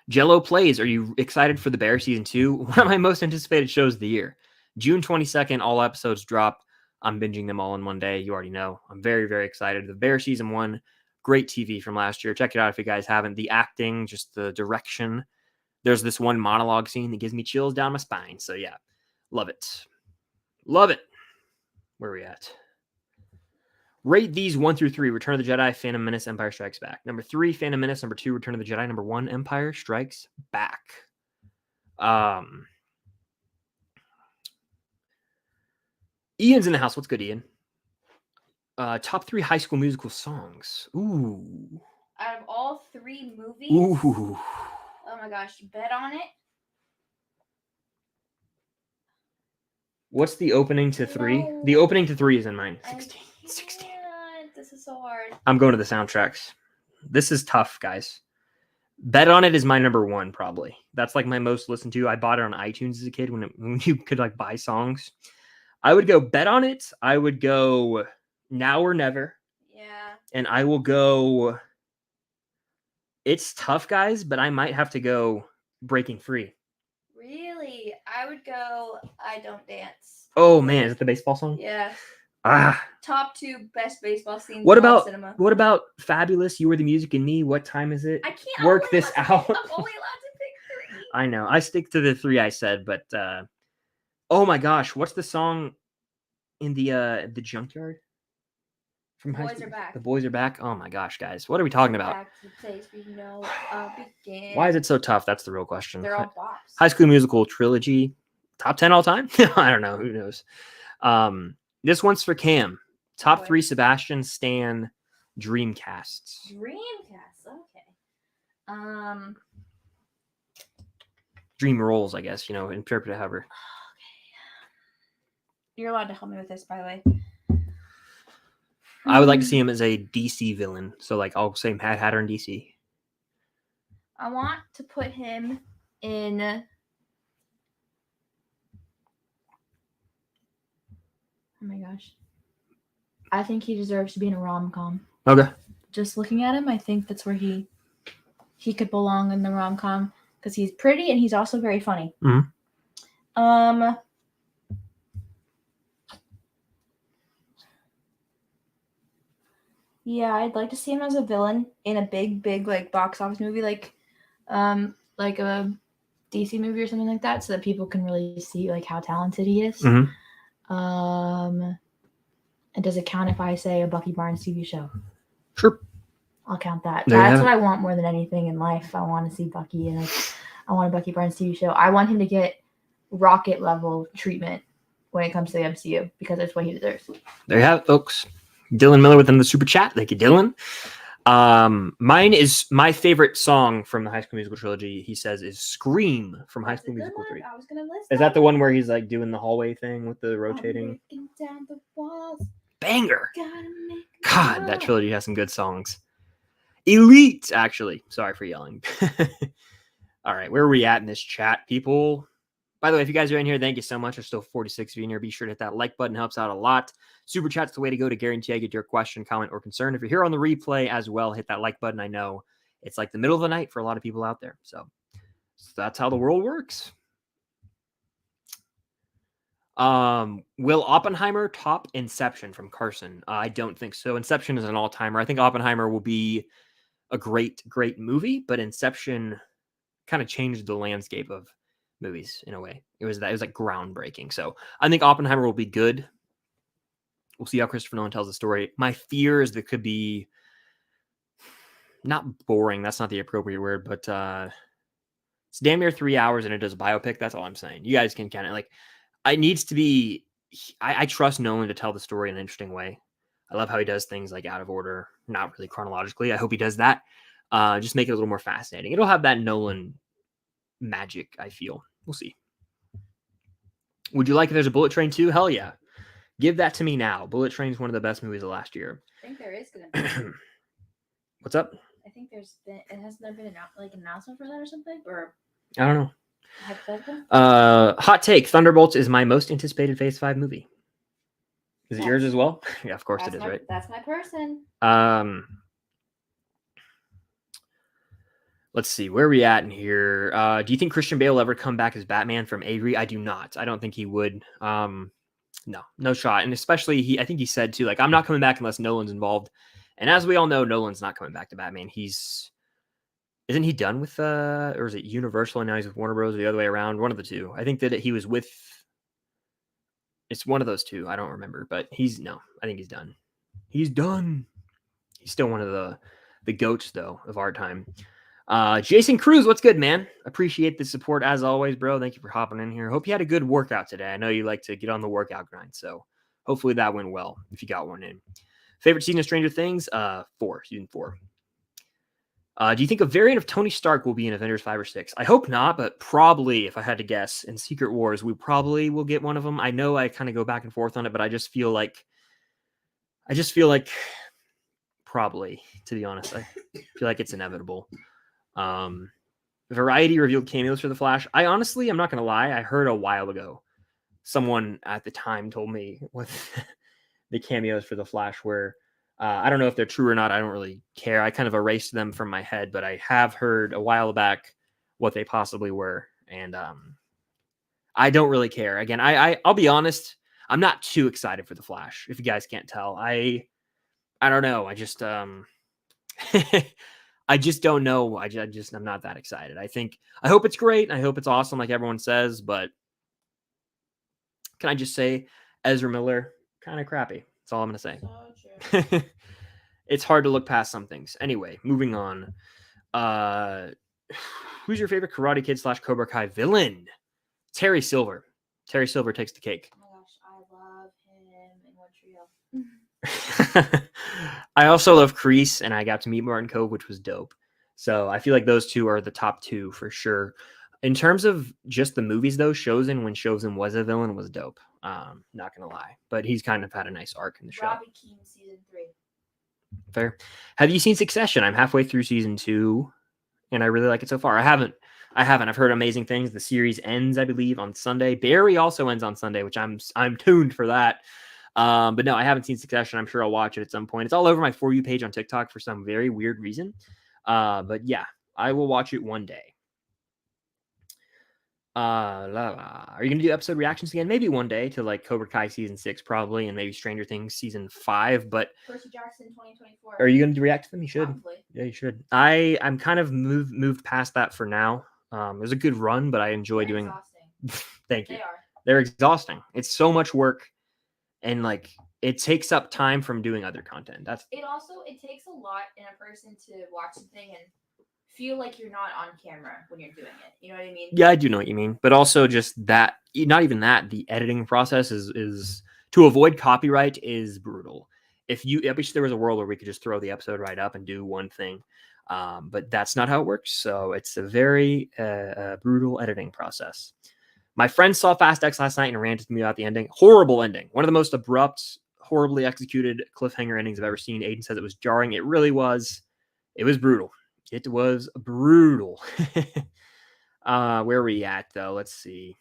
Jello Plays. Are you excited for The Bear season 2? One of my most anticipated shows of the year. June 22nd, all episodes drop. I'm binging them all in one day. You already know. I'm very, very excited. The Bear season 1, great TV from last year. Check it out if you guys haven't. The acting, just the direction. There's this one monologue scene that gives me chills down my spine. So yeah, love it. Love it. Where are we at? Rate these 1 through 3. Return of the Jedi, Phantom Menace, Empire Strikes Back. Number 3, Phantom Menace. Number 2, Return of the Jedi. Number 1, Empire Strikes Back. Ian's in the house. What's good, Ian? Top 3 High School Musical songs. Ooh. Out of all 3 movies? Ooh. Oh my gosh. Bet on it. What's the opening to 3? No. The opening to 3 is in mine. 16. This is so hard. I'm going to the soundtracks. This is tough, guys. Bet on It is my number 1, probably. That's like my most listened to. I bought it on iTunes as a kid when you could like buy songs. I would go Bet on It. I would go Now or Never. Yeah. And I will go. It's tough, guys, but I might have to go Breaking Free. Really? I would go I Don't Dance. Oh man, is it the baseball song? Yeah. Top 2 best baseball scenes in all cinema. What about Fabulous? You Were the Music in Me. What time is it? I can't work this out. I'm only allowed to pick 3. I know. I stick to the 3 I said, but oh my gosh, what's the song in the junkyard? From The Boys Are Back. The Boys Are Back. Oh my gosh, guys, what are we talking about? Back to the place we know began. Why is it so tough? That's the real question. They're all bops. High School Musical trilogy, top 10 all time? I don't know. Who knows? This one's for Cam. Top 3 Sebastian Stan Dreamcasts. Dreamcasts. Okay. Dream roles, I guess. Interpret it however. Okay. You're allowed to help me with this, by the way. I would like to see him as a DC villain. So, like, I'll say Mad Hatter in DC. I want to put him in. Oh my gosh. I think he deserves to be in a rom-com. Okay. Just looking at him, I think that's where he could belong in the rom-com because he's pretty and he's also very funny. Mm-hmm. Yeah, I'd like to see him as a villain in a big like box office movie like a DC movie or something like that so that people can really see like how talented he is. Mm-hmm. And does it count if I say a Bucky Barnes TV show? Sure. I'll count that. That's what I want more than anything in life. I want to see Bucky and I want a Bucky Barnes TV show. I want him to get Rocket level treatment when it comes to the MCU because that's what he deserves. There you have it, folks. Dylan Miller within the super chat. Thank you, Dylan. Mine is my favorite song from the High School Musical trilogy. He says is "Scream" from High School Musical 3. I was gonna list is that the one where he's like doing the hallway thing with the rotating? Down the walls. Banger. God, that trilogy has some good songs. Elite, actually. Sorry for yelling. All right, where are we at in this chat, people? By the way, if you guys are in here, thank you so much. There's still 46 of you in here. Be sure to hit that like button. Helps out a lot. Super chat's the way to go to guarantee I get your question, comment, or concern. If you're here on the replay as well, hit that like button. I know it's like the middle of the night for a lot of people out there. So that's how the world works. Will Oppenheimer top Inception from Carson? I don't think so. Inception is an all-timer. I think Oppenheimer will be a great movie, but Inception kind of changed the landscape of movies in a way. It was like groundbreaking. So I think Oppenheimer will be good. We'll see how Christopher Nolan tells the story. My fear is there could be not boring. That's not the appropriate word, but it's damn near 3 hours and it does a biopic. That's all I'm saying. You guys can kind of like, it needs to be, I trust Nolan to tell the story in an interesting way. I love how he does things like out of order, not really chronologically. I hope he does that. Just make it a little more fascinating. It'll have that Nolan magic, I feel. We'll see. Would you like if there's a Bullet Train 2? Hell yeah. Give that to me now. Bullet Train is one of the best movies of last year. I think there is going to be. What's up? I think hasn't there been an announcement for that or something? Or I don't know. Hypothetical? Hot take. Thunderbolts is my most anticipated Phase 5 movie. Is it yours as well? Yeah, of course it is, right? That's my person. Let's see. Where are we at in here? Do you think Christian Bale will ever come back as Batman from Avery? I do not. I don't think he would. No shot. And especially, I think he said too, like, I'm not coming back unless Nolan's involved. And as we all know, Nolan's not coming back to Batman. Isn't he done with, or is it Universal and now he's with Warner Bros. Or the other way around? One of the two. I think that he was with, it's one of those two. I don't remember, but I think he's done. He's done. He's still one of the goats though of our time. Jason Cruz, what's good, man? Appreciate the support as always, bro. Thank you for hopping in here. Hope you had a good workout today. I know you like to get on the workout grind, so hopefully that went well if you got one in. Favorite season of Stranger Things? Season 4. Do you think a variant of Tony Stark will be in Avengers 5 or 6? I hope not, but probably, if I had to guess, in Secret Wars, we probably will get one of them. I know I kind of go back and forth on it, but I just feel like probably, to be honest, I feel like it's inevitable. Variety revealed cameos for The Flash. I'm not going to lie. I heard a while ago, someone at the time told me what the cameos for The Flash were. I don't know if they're true or not. I don't really care. I kind of erased them from my head, but I have heard a while back what they possibly were. And I don't really care. Again, I'll be honest. I'm not too excited for The Flash. If you guys can't tell, I don't know. I just I just don't know. I'm not that excited. I hope it's great. I hope it's awesome, like everyone says. But can I just say, Ezra Miller, kind of crappy. That's all I'm gonna say. So true. It's hard to look past some things. Anyway, moving on. Who's your favorite Karate Kid / Cobra Kai villain? Terry Silver. Terry Silver takes the cake. Oh my gosh, I love him in One Tree Hill. I also love Kreese, and I got to meet Martin Kove, which was dope. So I feel like those two are the top two for sure. In terms of just the movies, though, Chosen, when Chosen was a villain, was dope. Not gonna lie, but he's kind of had a nice arc in the show. Robbie Keane, season 3. Fair. Have you seen Succession? I'm halfway through season 2, and I really like it so far. I haven't. I've heard amazing things. The series ends, I believe, on Sunday. Barry also ends on Sunday, which I'm tuned for that. But no, I haven't seen Succession. I'm sure I'll watch it at some point. It's all over my For You page on TikTok for some very weird reason. But yeah, I will watch it one day. Are you going to do episode reactions again? Maybe one day to like Cobra Kai season 6 probably, and maybe Stranger Things season 5. But Percy Jackson 2024. Are you going to react to them? You should. Probably. Yeah, you should. I'm kind of moved past that for now. It was a good run, but I enjoy doing. Exhausting. Thank you. They are. They're exhausting. It's so much work, and like it takes up time from doing other content. It takes a lot in a person to watch something and feel like you're not on camera when you're doing it. You know what I mean? Yeah, I do know what you mean. But also just that, not even that, the editing process is to avoid copyright is brutal. I wish there was a world where we could just throw the episode right up and do one thing. But that's not how it works. So it's a very brutal editing process. My friend saw Fast X last night and ranted to me about the ending. Horrible ending. One of the most abrupt, horribly executed cliffhanger endings I've ever seen. Aiden says it was jarring. It really was. It was brutal. It was brutal. Where are we at, though? Let's see.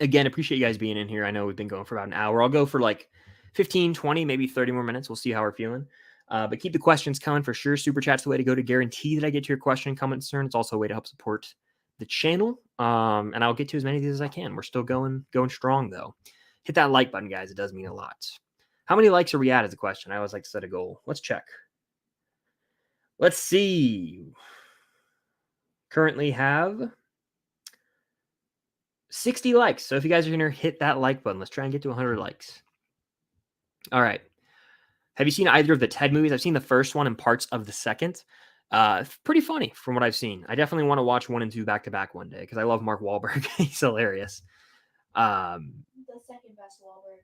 Again, appreciate you guys being in here. I know we've been going for about an hour. I'll go for like 15, 20, maybe 30 more minutes. We'll see how we're feeling. But keep the questions coming for sure. Super Chat's the way to go to guarantee that I get to your question, comment, concern. It's also a way to help support the channel. And I'll get to as many of these as I can. We're still going strong, though. Hit that like button, guys. It does mean a lot. How many likes are we at is a question. I always like to set a goal. Let's check. Let's see. Currently have 60 likes. So if you guys are going to hit that like button, let's try and get to 100 likes. All right. Have you seen either of the Ted movies? I've seen the first one and parts of the second. Pretty funny from what I've seen. I definitely want to watch 1 and 2 back to back one day because I love Mark Wahlberg. He's hilarious. The second best Wahlberg.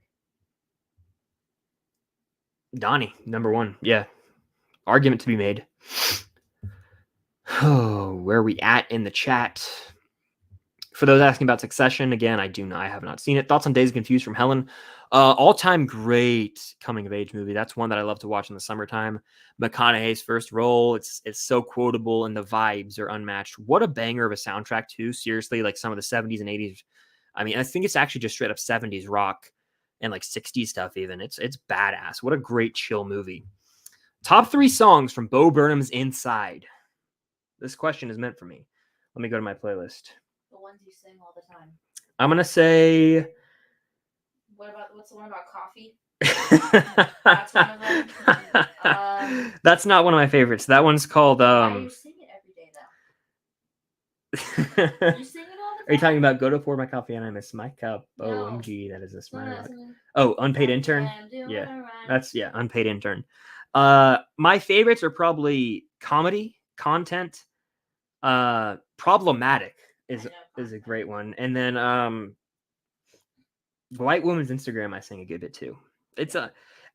Donnie, number 1. Yeah. Argument to be made. Oh, where are we at in the chat? For those asking about Succession, again, I have not seen it. Thoughts on Days of Confused from Helen? All-time great coming-of-age movie. That's one that I love to watch in the summertime. McConaughey's first role, it's so quotable, and the vibes are unmatched. What a banger of a soundtrack, too. Seriously, like some of the 70s and 80s. I mean, I think it's actually just straight-up 70s rock and like 60s stuff even. It's badass. What a great chill movie. Top 3 songs from Bo Burnham's Inside. This question is meant for me. Let me go to my playlist. The ones you sing all the time. I'm going to say... What's the one about coffee? That's one of them. That's not one of my favorites. That one's called... You sing it every day, though. You sing it all the time? Are you talking about Go to Pour My Coffee and I Miss My Cup? No. OMG, that is a smile. No. Oh, Unpaid Intern? Yeah, that's, Unpaid Intern. My favorites are probably comedy, content, Problematic is a great one. And then White Woman's Instagram, I sing a good bit too. It's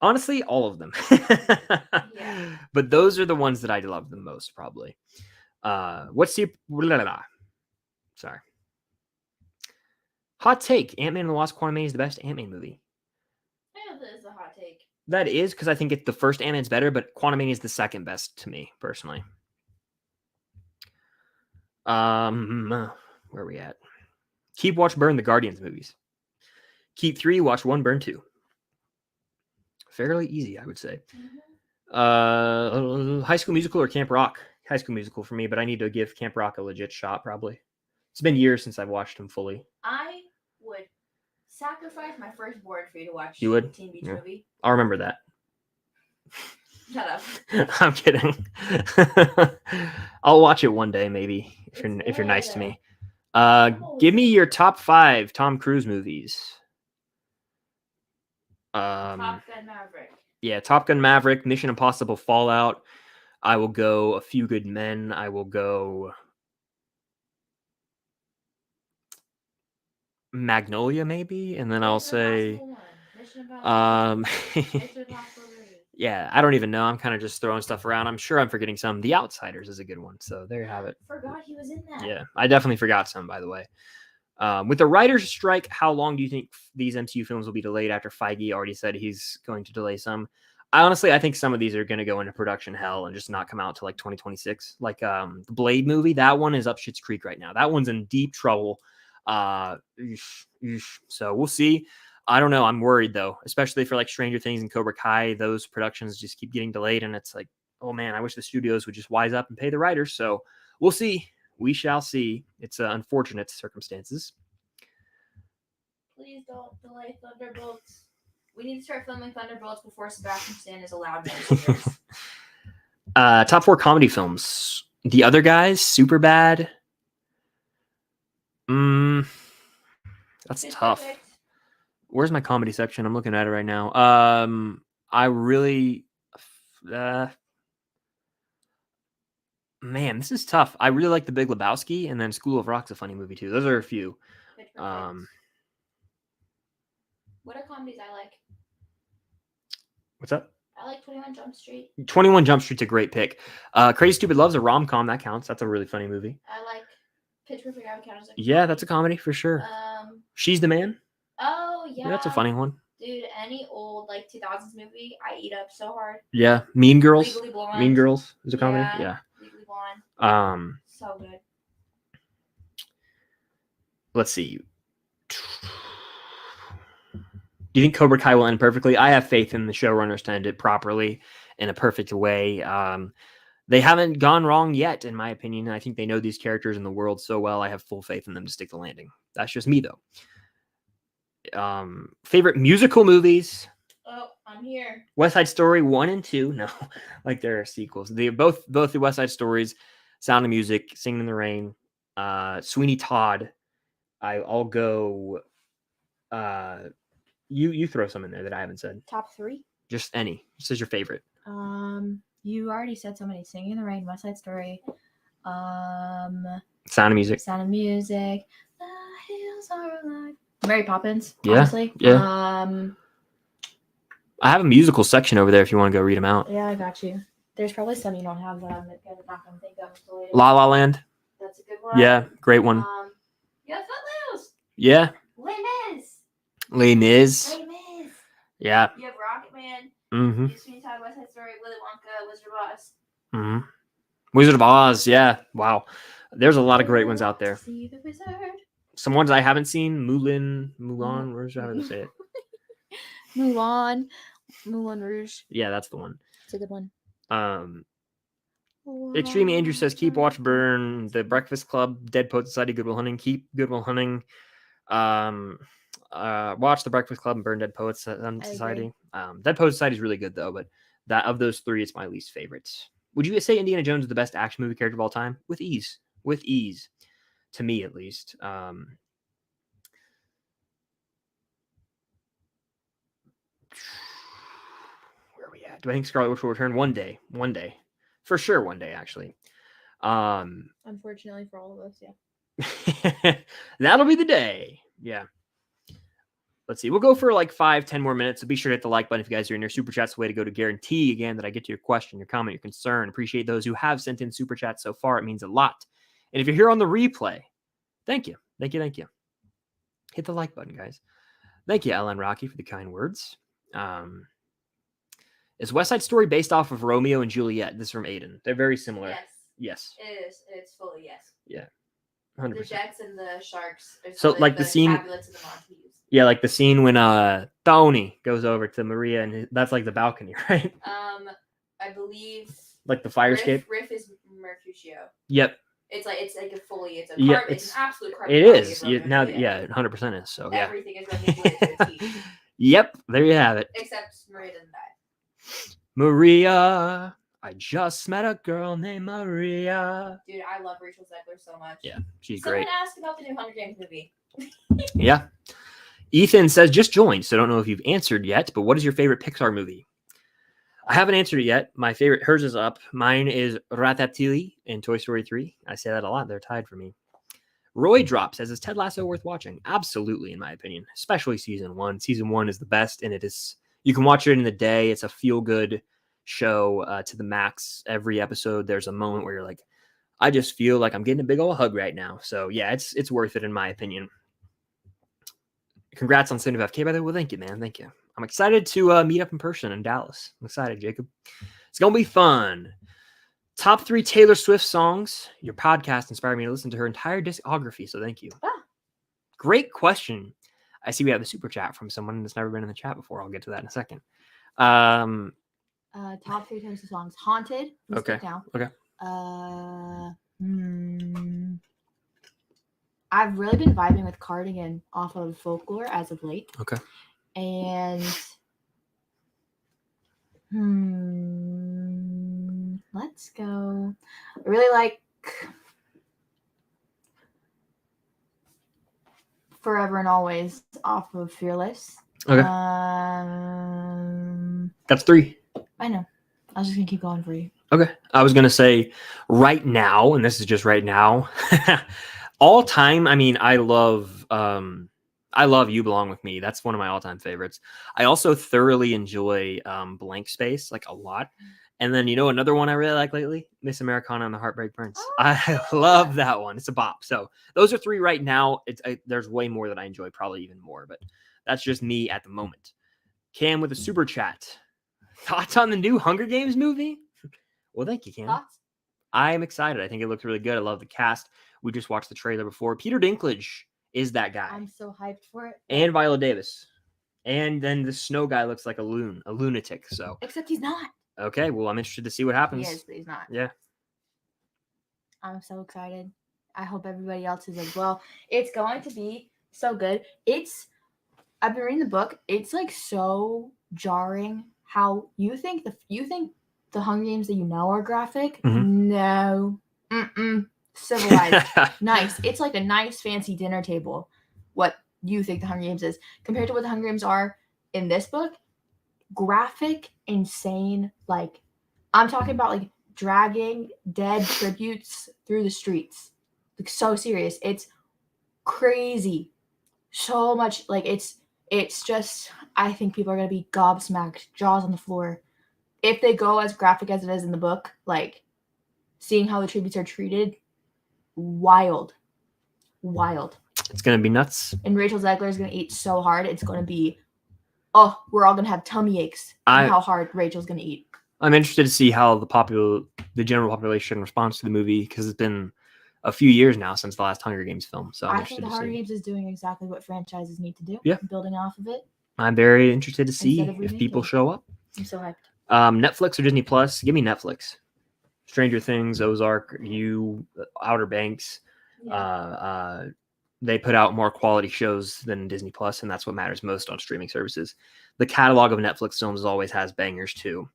honestly all of them. Yeah. But those are the ones that I love the most, probably. What's the sorry. Hot take. Ant-Man and the Wasp: Quantumania is the best Ant-Man movie. I know that is a hot take. That is because I think the first Ant-Man's better, but Quantumania is the second best to me, personally. Where are we at? Keep, watch, burn the Guardians movies. Keep 3, watch 1, burn 2. Fairly easy, I would say. Mm-hmm. High School Musical or Camp Rock? High School Musical for me, but I need to give Camp Rock a legit shot, probably. It's been years since I've watched them fully. I would sacrifice my firstborn for you to watch. You would? Teen Beach movie. I'll remember that. Shut up. I'm kidding. I'll watch it one day, maybe, if you're nice to me. Give me your top 5 Tom Cruise movies. Top Gun Maverick. Yeah, Top Gun Maverick, Mission Impossible Fallout. I will go A Few Good Men. I will go Magnolia, maybe, and then I'll say yeah, I don't even know. I'm kind of just throwing stuff around. I'm sure I'm forgetting some. The Outsiders is a good one, so there you have it. Forgot he was in that. Yeah, I definitely forgot some, by the way. With the writer's strike, how long do you think these MCU films will be delayed after Feige already said he's going to delay some? I think some of these are going to go into production hell and just not come out till like 2026. Like the Blade movie, that one is up Schitt's Creek right now. That one's in deep trouble. So we'll see. I don't know. I'm worried though, especially for like Stranger Things and Cobra Kai. Those productions just keep getting delayed, and it's like, oh man, I wish the studios would just wise up and pay the writers. So we'll see. We shall see. It's unfortunate circumstances. Please don't delay Thunderbolts. We need to start filming Thunderbolts before Sebastian Stan is allowed. Top 4 comedy films. The Other Guys, Superbad. That's tough. Perfect. Where's my comedy section? I'm looking at it right now. I really... man, this is tough. I really like The Big Lebowski, and then School of Rock's a funny movie too. Those are a few. What are comedies I like? What's up? I like 21 Jump Street. 21 Jump Street's a great pick. Crazy Stupid Love's a rom-com. That counts. That's a really funny movie. I like Pitch Perfect. I would count as a comedy. Yeah, that's a comedy for sure. She's the Man. Oh, yeah. That's a funny one. Dude, any old like 2000s movie, I eat up so hard. Yeah, Mean Girls. Legally Blonde. Mean Girls is a comedy. Yeah. Legally Blonde. So good. Let's see. Do you think Cobra Kai will end perfectly? I have faith in the showrunners to end it properly in a perfect way. They haven't gone wrong yet, in my opinion. I think they know these characters in the world so well. I have full faith in them to stick the landing. That's just me, though. Favorite musical movies? Oh, I'm here. West Side Story 1 and 2. No, like there are sequels. They both the West Side Stories, Sound of Music, Singing in the Rain, Sweeney Todd. I'll go. You throw some in there that I haven't said. Top 3. Just any. This is your favorite. You already said so many. Singing in the Rain, West Side Story. Sound of Music. Sound of Music. The hills are alive. Mary Poppins. Yeah. Honestly. Yeah. I have a musical section over there if you want to go read them out. Yeah, I got you. There's probably some you don't have that I'm not going to think of. La La Land. That's a good one. Yeah, great one. Yeah, Footloose. Yeah. Les Mis. Les Mis. Yeah. You have Rocket Man. Mm-hmm. You have Sweeney Todd, West Side Story, Willy Wonka, Wizard of Oz. Mm-hmm. Wizard of Oz. Yeah. Wow. There's a lot of great ones out there. See the wizard. Some ones I haven't seen. Mulan. Where's how to say it? Moulin Rouge. Yeah, that's the one. It's a good one. Extreme Andrew says, keep watch Burn, The Breakfast Club, Dead Poet Society, Good Will Hunting. Keep Good Will Hunting. Watch The Breakfast Club and Burn Dead Poets Society. Dead Poet Society is really good though, but that of those three, it's my least favorite. Would you say Indiana Jones is the best action movie character of all time? With ease. To me, at least. Where are we at? Do I think Scarlet Witch will return? One day. For sure, one day, actually. Unfortunately for all of us, yeah. That'll be the day. Yeah. Let's see. We'll go for like 5-10 more minutes. So be sure to hit the like button if you guys are in your super chats. The way to go to guarantee again that I get to your question, your comment, your concern. Appreciate those who have sent in super chats so far. It means a lot. And if you're here on the replay, thank you. Hit the like button, guys. Thank you, Ellen Rocky, for the kind words. Is West Side Story based off of Romeo and Juliet? This is from Aiden. They're very similar. Yes. It is. It's fully yes. Yeah. 100%. The Jets and the Sharks. So like the scene. Yeah, like the scene when Tony goes over to Maria and that's like the balcony, right? I believe. Like the fire escape. Riff is Mercutio. Yep. It's like a fully. It's an absolute. It is. Now, yeah, 100% is. So yeah. Everything is Romeo. Yep. There you have it. Except Maria doesn't die. Maria. I just met a girl named Maria. Dude, I love Rachel Zegler so much. Yeah, she's great. Someone asked about the new Hunger Games movie. Yeah. Ethan says, just joined, so I don't know if you've answered yet, but what is your favorite Pixar movie? I haven't answered it yet. My favorite, hers is up. Mine is Ratatouille and Toy Story 3. I say that a lot. They're tied for me. Roy Drop says, is Ted Lasso worth watching? Absolutely, in my opinion, especially season 1. Season 1 is the best, and it is, you can watch it in the day. It's a feel-good show to the max. Every episode, there's a moment where you're like, I just feel like I'm getting a big old hug right now. So yeah, it's worth it in my opinion. Congrats on 75K, by the way. Well, thank you, man. Thank you. I'm excited to meet up in person in Dallas. I'm excited, Jacob. It's going to be fun. Top 3 Taylor Swift songs. Your podcast inspired me to listen to her entire discography, so thank you. Great question. I see we have a super chat from someone that's never been in the chat before. I'll get to that in a second. Top 3 Taylor Swift songs. Haunted. Okay. Okay. I've really been vibing with Cardigan off of Folklore as of late. Okay. And let's go. I really like Forever and Always off of Fearless. Okay. That's 3. I know. I was just gonna keep going for you. Okay. I was gonna say right now, and this is just right now. All time, I mean, I love You Belong With Me. That's one of my all-time favorites. I also thoroughly enjoy Blank Space, like a lot. And then, another one I really like lately, Miss Americana and the Heartbreak Prince. I love that one. It's a bop. So those are 3 right now. There's way more that I enjoy, probably even more, but that's just me at the moment. Cam with a super chat. Thoughts on the new Hunger Games movie? Well, thank you, Cam. Thoughts? I'm excited. I think it looks really good. I love the cast. We just watched the trailer before. Peter Dinklage is that guy. I'm so hyped for it. And Viola Davis. And then the snow guy looks like a lunatic. So except he's not. Okay, well, I'm interested to see what happens. He is, but he's not. Yeah. I'm so excited. I hope everybody else is as well. It's going to be so good. I've been reading the book. It's like so jarring how you think the Hunger Games that you know are graphic. Mhm. No. Civilized. Nice. It's like a nice fancy dinner table. What you think the Hunger Games is compared to what the Hunger Games are in this book. Graphic, insane. Like, I'm talking about like dragging dead tributes through the streets. Like, so serious. It's crazy. So much. Like, it's just, I think people are gonna be gobsmacked, jaws on the floor, if they go as graphic as it is in the book. Like, seeing how the tributes are treated, wild. It's gonna be nuts. And Rachel Zegler is gonna eat so hard. It's gonna be, oh, we're all gonna have tummy aches from how hard Rachel's gonna eat. I'm interested to see how the general population responds to the movie, because it's been a few years now since the last Hunger Games film. So I think the Hunger Games is doing exactly what franchises need to do. Yeah. Building off of it. I'm very interested to see if people show up. I'm so hyped. Netflix or Disney Plus? Give me Netflix. Stranger Things, Ozark, Outer Banks. Yeah. They put out more quality shows than Disney Plus, and that's what matters most on streaming services. The catalog of Netflix films always has bangers too.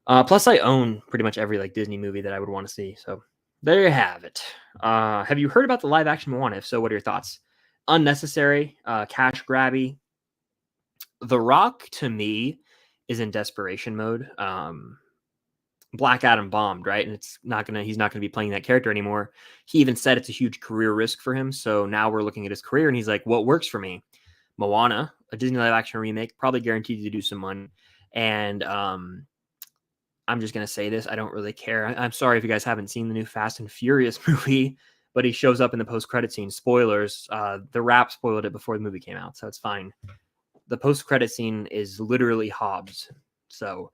Plus, I own pretty much every like Disney movie that I would want to see. So there you have it. Have you heard about the live action Moana? If so, what are your thoughts? Unnecessary, cash grabby. The Rock, to me, is in desperation mode. Black Adam bombed, right? And he's not gonna be playing that character anymore. He even said it's a huge career risk for him. So now we're looking at his career, and he's like, what works for me? Moana, a Disney live action remake, probably guaranteed to do some money. And I'm just gonna say this, I don't really care. I'm sorry if you guys haven't seen the new Fast and Furious movie, but he shows up in the post-credit scene. Spoilers. The Wrap spoiled it before the movie came out, so it's fine. The post-credit scene is literally Hobbs. So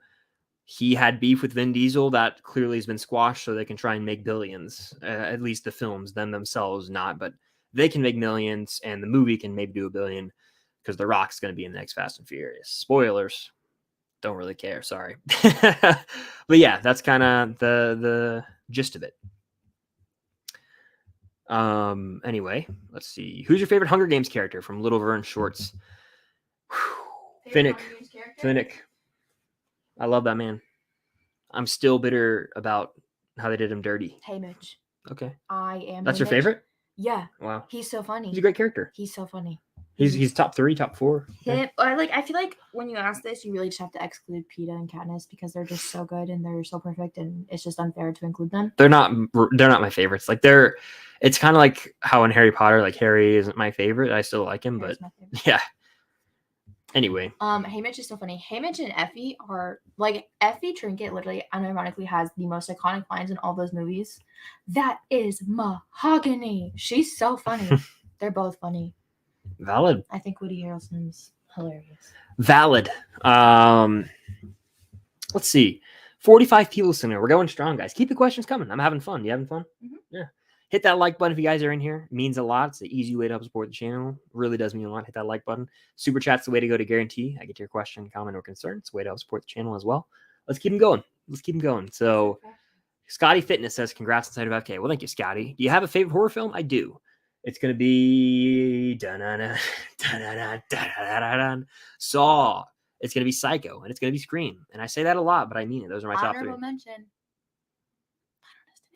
he had beef with Vin Diesel that clearly has been squashed, so they can try and make billions. At least the films, themselves not, but they can make millions, and the movie can maybe do $1 billion, because The Rock's going to be in the next Fast and Furious. Spoilers. Don't really care. Sorry. But yeah, that's kind of the gist of it. Anyway, let's see. Who's your favorite Hunger Games character from Little Vern Shorts? Finnick. I love that man. I'm still bitter about how they did him dirty. Hey, Mitch. Okay. I am. That's your favorite? Yeah. Wow. He's so funny. He's a great character. He's so funny. He's top 3, top 4. I feel like when you ask this, you really just have to exclude Peeta and Katniss, because they're just so good and they're so perfect, and it's just unfair to include them. They're not my favorites. Like it's kind of like how in Harry Potter, like Harry isn't my favorite. I still like him, but yeah. Anyway. Haymitch is so funny. Haymitch and Effie are like, Effie Trinket literally unironically has the most iconic lines in all those movies. That is mahogany. She's so funny. They're both funny. Valid. I think Woody Harrelson's hilarious. Valid. Let's see. 45 people listening. We're going strong, guys. Keep the questions coming. I'm having fun. You having fun? Mm-hmm. Yeah. Hit that like button if you guys are in here. It means a lot. It's an easy way to help support the channel. Really does mean a lot. Hit that like button. Super chat's the way to go to guarantee I get your question, comment, or concern. It's a way to help support the channel as well. Let's keep them going. So Scotty Fitness says, congrats inside of FK. Well, thank you, Scotty. Do you have a favorite horror film? I do. It's going to be Saw. It's going to be Psycho, and it's going to be Scream. And I say that a lot, but I mean it. Those are my top 3. Honorable mention.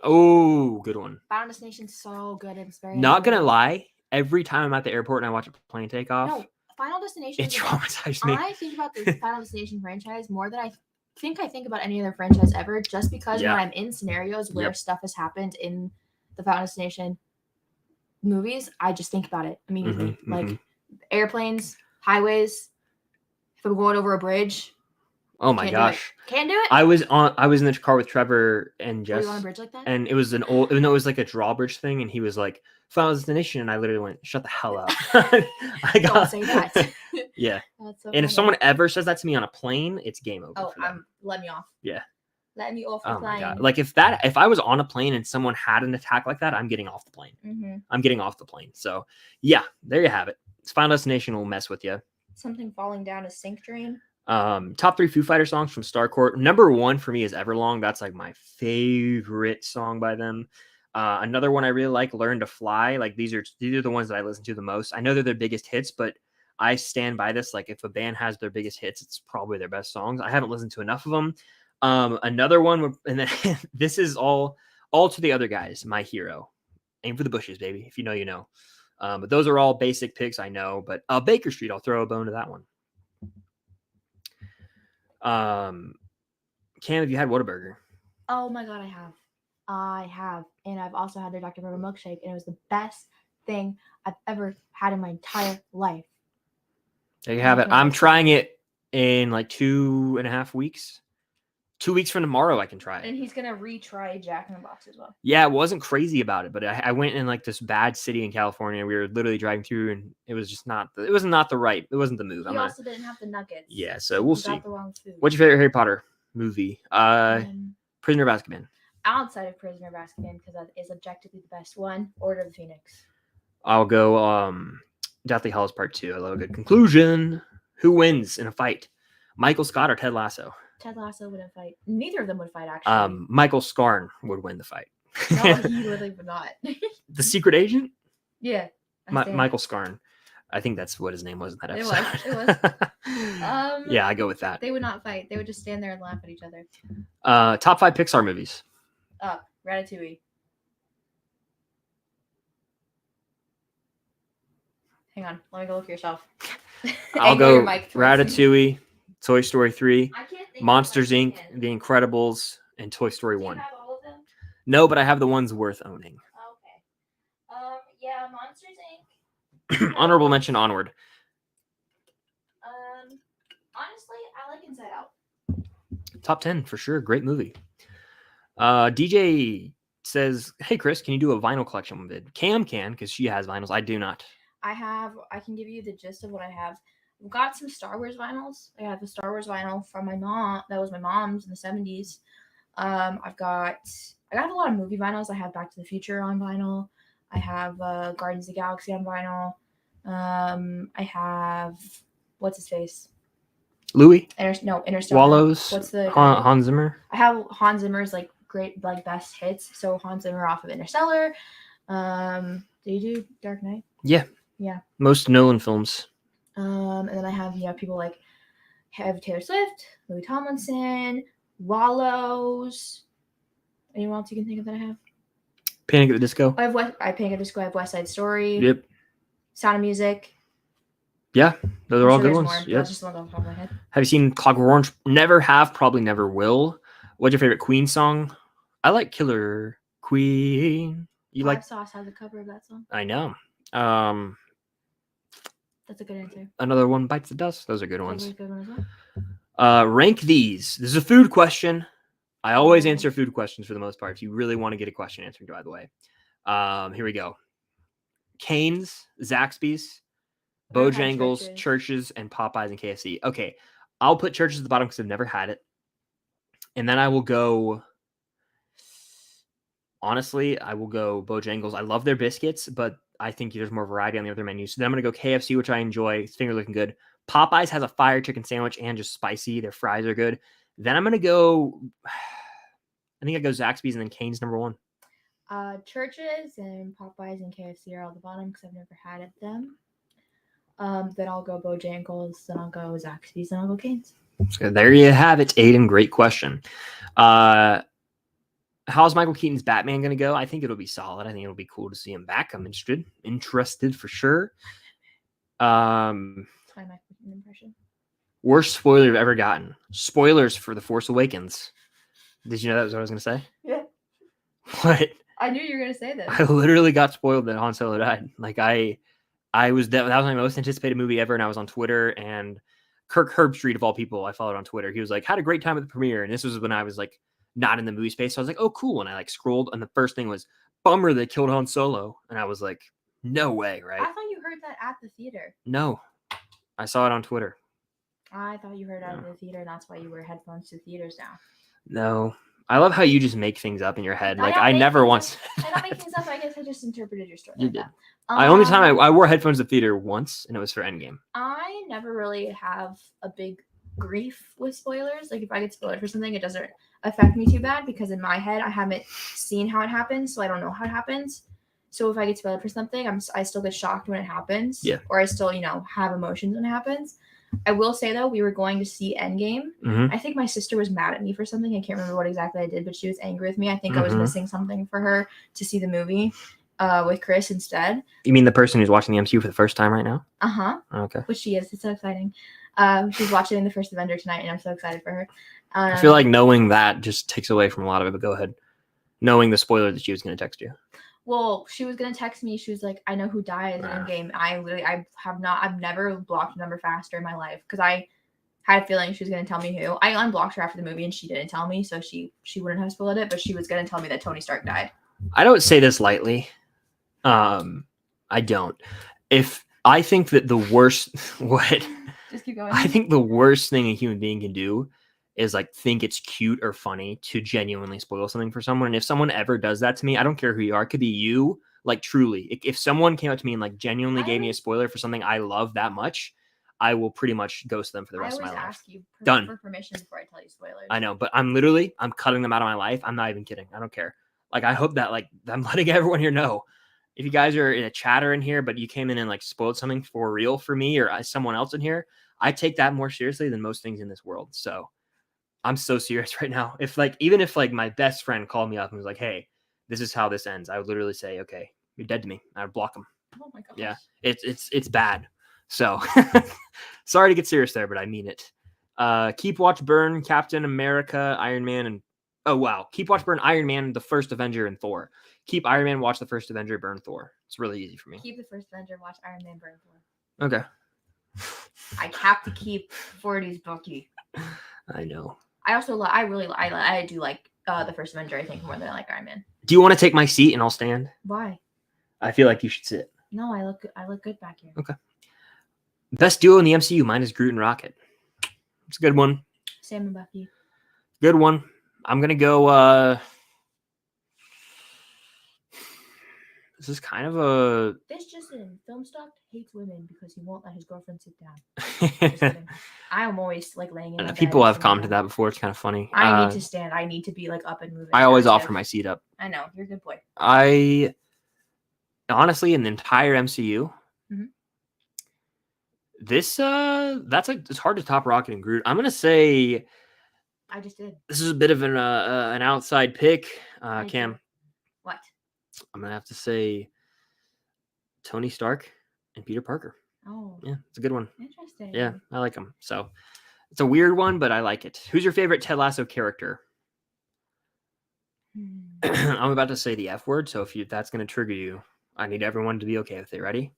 Oh, good one. Final Destination's so good. It's very not going to lie. Every time I'm at the airport and I watch a plane take off. No, Final Destination. It traumatized me. I think about the Final Destination franchise more than I think about any other franchise ever, just because when I'm in scenarios where stuff has happened in the Final Destination movies, I just think about it immediately. Like airplanes, highways, if I'm going over a bridge. Oh my gosh. Can't do it. I was in the car with Trevor and Jess. Were you on a bridge like that? And it was it was like a drawbridge thing, and he was like, Final Destination, and I literally went, shut the hell up. Don't say that. Yeah. That's so and funny. if someone ever says that to me on a plane, it's game over. Oh, let me off. Yeah. Let me off the plane. My God. Like if I was on a plane and someone had an attack like that, I'm getting off the plane. Mm-hmm. I'm getting off the plane. So yeah, there you have it. Final Destination will mess with you. Something falling down a sink drain. Top 3 Foo Fighters songs from Starcourt. Number 1 for me is Everlong. That's like my favorite song by them. Another one I really like, Learn to Fly. Like these are the ones that I listen to the most. I know they're their biggest hits, but I stand by this. Like, if a band has their biggest hits, it's probably their best songs. I haven't listened to enough of them. Another one, and then this is all to the other guys. My Hero. Aim for the bushes, baby. If you know, you know. But those are all basic picks, I know. But Baker Street, I'll throw a bone to that one. Cam, have you had Whataburger? Oh my God, I have. And I've also had their Dr. Pepper milkshake, and it was the best thing I've ever had in my entire life. There you have it. I'm trying it in like 2.5 weeks. 2 weeks from tomorrow, I can try it. And he's going to retry Jack in the Box as well. Yeah, I wasn't crazy about it, but I went in like this bad city in California. We were literally driving through, and it was just not the move. He also didn't have the nuggets. Yeah, so we'll see. Got the wrong food. What's your favorite Harry Potter movie? Prisoner of Azkaban. Outside of Prisoner of Azkaban, because that is objectively the best one, Order of the Phoenix. I'll go Deathly Hallows Part 2. I love a good conclusion. Who wins in a fight? Michael Scott or Ted Lasso? Ted Lasso wouldn't fight. Neither of them would fight, actually. Michael Scarn would win the fight. No, he literally would not. The secret agent? Yeah. Michael Scarn. I think that's what his name was in that episode. It was. Yeah, I go with that. They would not fight. They would just stand there and laugh at each other. Top 5 Pixar movies. Ratatouille. Hang on. Let me go look yourself. I'll go Ratatouille, Toy Story 3, I can't think Monsters, Inc., The Incredibles, and Toy Story 1. Do you have all of them? No, but I have the ones worth owning. Okay. Yeah, Monsters, Inc. Honorable mention, Onward. Honestly, I like Inside Out. Top 10 for sure. Great movie. DJ says, "Hey Chris, can you do a vinyl collection vid?" Cam can, because she has vinyls. I do not. I can give you the gist of what I have. I've got some Star Wars vinyls. I have a Star Wars vinyl from my mom. That was my mom's in the 70s. I got a lot of movie vinyls. I have Back to the Future on vinyl. I have Guardians of the Galaxy on vinyl. I have what's his face? Louis? Interstellar. Wallows. What's the Hans Zimmer? I have Hans Zimmer's great best hits. So Hans Zimmer off of Interstellar. Do you do Dark Knight? Yeah. Yeah. Most Nolan films. And then I have people have Taylor Swift, Louis Tomlinson, Wallows. Anyone else you can think of that I have? Panic at the Disco. I have Panic at the Disco. I have West Side Story. Yep. Sound of Music. Yeah, those are all good ones. Yeah. That's just one off the top of my head. Have you seen Clockwork Orange? Never have, probably never will. What's your favorite Queen song? I like Killer Queen. You like Sauce has a cover of that song. I know. That's a good answer. Another one, Bites the Dust. Those are good ones. That's a good one as well. Rank these. This is a food question. I always answer food questions for the most part. If you really want to get a question answered, by the way. Here we go. Cane's, Zaxby's, Bojangles, Church's, and Popeyes and KFC. Okay, I'll put Church's at the bottom because I've never had it. And then I will go... Honestly, I will go Bojangles. I love their biscuits, but I think there's more variety on the other menus. So then I'm going to go KFC, which I enjoy. Finger looking good. Popeyes has a fire chicken sandwich and just spicy. Their fries are good. Then I'm going to go... I think I go Zaxby's and then Cane's number 1. Church's and Popeyes and KFC are all the bottom because I've never had them. Then I'll go Bojangles, then I'll go Zaxby's, then I'll go Cane's. So there you have it, Aiden. Great question. How's Michael Keaton's Batman going to go? I think it'll be solid. I think it'll be cool to see him back. I'm interested for sure. That's my Michael Keaton impression. Worst spoiler I've ever gotten. Spoilers for The Force Awakens. Did you know that was what I was going to say? Yeah. What? I knew you were going to say that. I literally got spoiled that Han Solo died. Like that was my most anticipated movie ever, and I was on Twitter, and Kirk Herbstreit of all people I followed on Twitter. He was like, had a great time at the premiere, and this was when I was like not in the movie space. So I was like, oh, cool. And I scrolled, and the first thing was, bummer they killed Han Solo. And I was like, no way, right? I thought you heard that at the theater. No. I saw it on Twitter. I thought you heard it at the theater, and that's why you wear headphones to theaters now. No. I love how you just make things up in your head. I never once. I don't make things up. I guess I just interpreted your story. You did. The only time I wore headphones to theater once, and it was for Endgame. I never really have a big grief with spoilers. Like if I get spoiled for something, it doesn't affect me too bad because in my head I haven't seen how it happens, so I don't know how it happens. So if I get spoiled for something, I still get shocked when it happens. Yeah. Or I still, have emotions when it happens. I will say, though, we were going to see Endgame. Mm-hmm. I think my sister was mad at me for something. I can't remember what exactly I did, but she was angry with me. I think I was missing something for her to see the movie with Chris instead. You mean the person who's watching the MCU for the first time right now? Uh-huh. Okay. Which she is. It's so exciting. She's watching the first Avenger tonight, and I'm so excited for her. I feel like knowing that just takes away from a lot of it, but go ahead. Knowing the spoiler that she was going to text you. Well, she was gonna text me. She was like, "I know who dies in Endgame." I've never blocked a number faster in my life because I had a feeling she was gonna tell me who. I unblocked her after the movie, and she didn't tell me, so she wouldn't have spoiled it. But she was gonna tell me that Tony Stark died. I don't say this lightly. I don't. If I think that the worst, Just keep going. I think the worst thing a human being can do is like think it's cute or funny to genuinely spoil something for someone. And if someone ever does that to me, I don't care who you are. It could be you, like truly. If someone came up to me and like genuinely gave me a spoiler for something I love that much, I will pretty much ghost them for the rest of my life. I always ask you for permission before I tell you spoilers. I know, but I'm cutting them out of my life. I'm not even kidding. I don't care. Like, I hope that like I'm letting everyone here know. If you guys are in a chatter in here, but you came in and like spoiled something for real for me or someone else in here, I take that more seriously than most things in this world. So I'm so serious right now. Even if my best friend called me up and was like, "Hey, this is how this ends," I would literally say, "Okay, you're dead to me." I would block them. Oh my gosh. Yeah, it's bad. So sorry to get serious there, but I mean it. Keep Watch Burn, Captain America, Iron Man, and Keep Watch Burn, Iron Man, the first Avenger, and Thor. Keep Iron Man, watch the first Avenger, burn Thor. It's really easy for me. Keep the first Avenger, watch Iron Man, burn Thor. Okay. I have to keep 40s Bucky. I know. I also I do like the first Avenger, I think, more than I like Iron Man. Do you want to take my seat and I'll stand? Why? I feel like you should sit. No, I look good back here. Okay. Best duo in the MCU, mine is Groot and Rocket. It's a good one. Sam and Bucky. Good one. I'm gonna go this is kind of a This just in. Filmstock hates women because he won't let his girlfriend sit down. I am always like laying in. People have commented that before. It's kind of funny. I need to stand. I need to be like up and moving. I always offer my seat up. I know. You're a good boy. I honestly, in the entire MCU, this it's hard to top Rocket and Groot. I'm gonna say I just did. This is a bit of an outside pick. Cam. What? I'm gonna have to say Tony Stark and Peter Parker. Oh. Yeah, it's a good one. Interesting. Yeah, I like them. So it's a weird one, but I like it. Who's your favorite Ted Lasso character? I'm about to say the F word, so if that's gonna trigger you, I need everyone to be okay with it. Ready?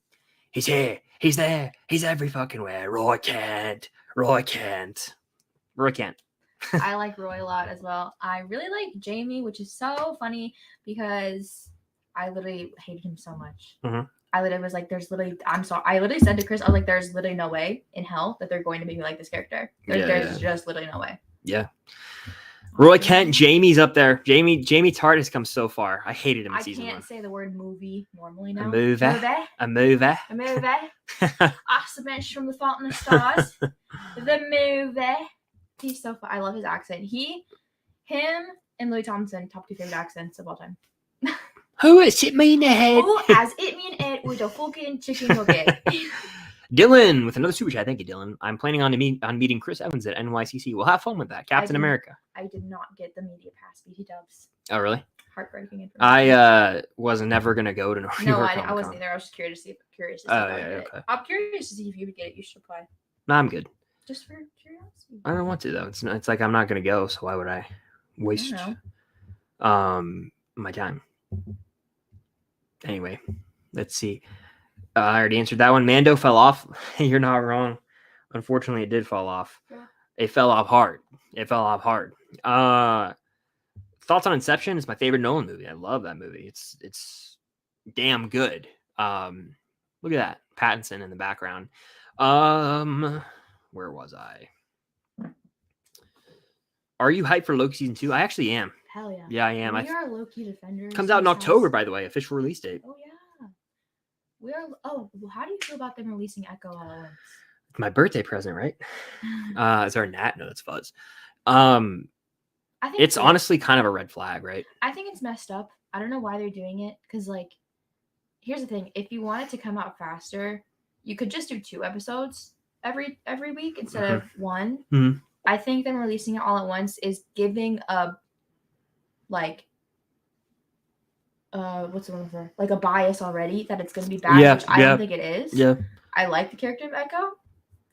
He's here. He's there. He's every fucking where. Roy can't. I like Roy a lot as well. I really like Jamie, which is so funny because I literally hated him so much. I literally was like, I literally said to Chris, I was like, there's literally no way in hell that they're going to make me like this character. There's just literally no way. Yeah. Roy Kent, Jamie's up there. Jamie Tart has come so far. I hated him in season 1. I can't say the word movie normally now. A movie. Awesome from the Fault in the Stars. The movie. He's so fun. I love his accent. Him, and Louis Thompson, top 2 favorite accents of all time. Who has hit me in the head? Who has hit me in the head with a fucking chicken nugget? Dylan with another super chat. Thank you, Dylan. I'm planning on meeting Chris Evans at NYCC. We'll have fun with that. Captain America. I did not get the media pass. BT dubs. Oh, really? Heartbreaking information. I was never gonna go to New York. No, I wasn't either. I was just curious to see. Okay. I'm curious to see if you would get it. You should apply. No, I'm good. Just for curiosity. I don't want to though. It's like I'm not gonna go, so why would I waste my time? Anyway, let's see. I already answered that one. Mando fell off. You're not wrong. Unfortunately, it did fall off. Yeah. It fell off hard. Thoughts on Inception? It's my favorite Nolan movie. I love that movie. It's damn good. Look at that. Pattinson in the background. Where was I? Are you hyped for Loki season 2? I actually am. Hell yeah. Yeah, I am. We are Loki defenders. Comes out in October, by the way. Official release date. Oh yeah. We are. Oh, well, how do you feel about them releasing Echo all at once? My birthday present, right? Is there a gnat? No, that's Fuzz. I think it's honestly kind of a red flag, right? I think it's messed up. I don't know why they're doing it because here's the thing: if you want it to come out faster, you could just do 2 episodes every week instead of 1. Mm-hmm. I think them releasing it all at once is giving a like what's the one for like a bias already that it's going to be bad, which I don't think it is. Yeah. I like the character of Echo.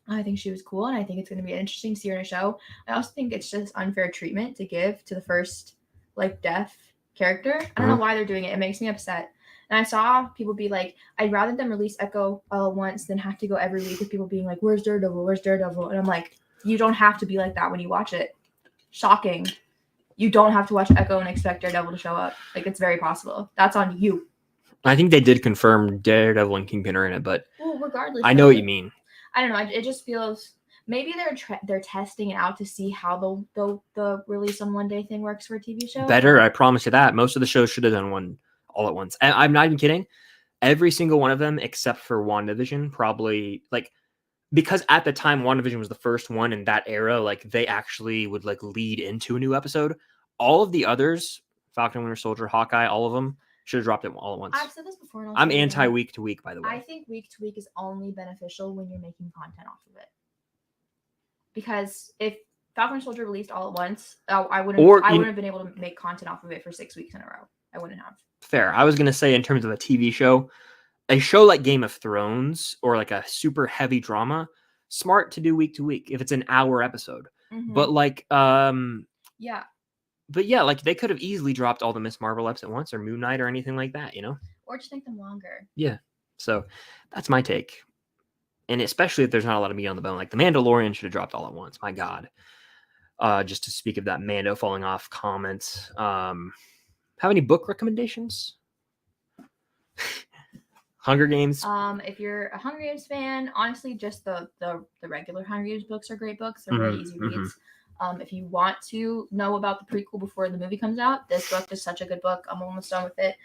I think she was cool, and I think it's going to be interesting to see her in a show. I also think it's just unfair treatment to give to the first like deaf character. I don't know why they're doing it. It makes me upset. And I saw people be like, I'd rather them release Echo all at once than have to go every week with people being like, where's Daredevil? Where's Daredevil? And I'm like, you don't have to be like that when you watch it. Shocking. You don't have to watch Echo and expect Daredevil to show up. Like, it's very possible. That's on you. I think they did confirm Daredevil and Kingpin are in it, but regardless, I know what you mean. I don't know. It just feels maybe they're testing it out to see how the release on one day thing works for a TV show. Better, I promise you that. Most of the shows should have done one all at once. And I'm not even kidding. Every single one of them, except for WandaVision, probably like because at the time WandaVision was the first one in that era. Like they actually would like lead into a new episode. All of the others, Falcon, Winter Soldier, Hawkeye, all of them should have dropped it all at once. I've said this before. And I'm anti week to week, by the way. I think week to week is only beneficial when you're making content off of it. Because if Falcon and Soldier released all at once, I wouldn't have been able to make content off of it for 6 weeks in a row. I wouldn't have. Fair. I was gonna say in terms of a TV show, a show like Game of Thrones or like a super heavy drama, smart to do week to week if it's an hour episode. Mm-hmm. But like yeah. But yeah, like they could have easily dropped all the Miss Marvel eps at once or Moon Knight or anything like that, you know? Or just make them longer. Yeah. So that's my take. And especially if there's not a lot of meat on the bone. Like the Mandalorian should have dropped all at once. My God. Just to speak of that Mando falling off comments. Have any book recommendations? Hunger Games. If you're a Hunger Games fan, honestly, just the regular Hunger Games books are great books. They're very easy reads. If you want to know about the prequel before the movie comes out, this book is such a good book. I'm almost done with it.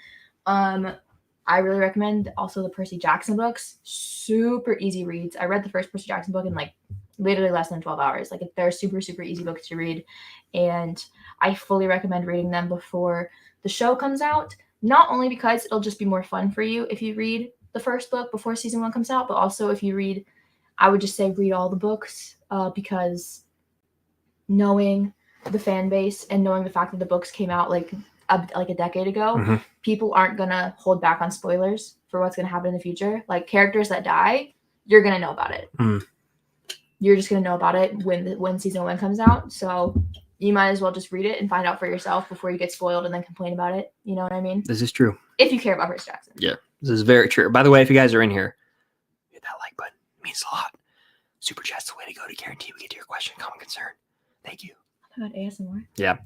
I really recommend also the Percy Jackson books. Super easy reads. I read the first Percy Jackson book in like literally less than 12 hours. Like they're super, super easy books to read. And I fully recommend reading them before the show comes out. Not only because it'll just be more fun for you if you read the first book before season 1 comes out, but also if you read, I would just say read all the books because knowing the fan base and knowing the fact that the books came out like a decade ago, people aren't gonna hold back on spoilers for what's gonna happen in the future. Like characters that die, you're gonna know about it. You're just gonna know about it when season 1 comes out. So you might as well just read it and find out for yourself before you get spoiled and then complain about it. You know what I mean? This is true. If you care about Percy Jackson. Yeah, this is very true. By the way, if you guys are in here, hit that like button. It means a lot. Super chat's the way to go to guarantee we get to your question, common concern. Thank you. About ASMR. Yeah.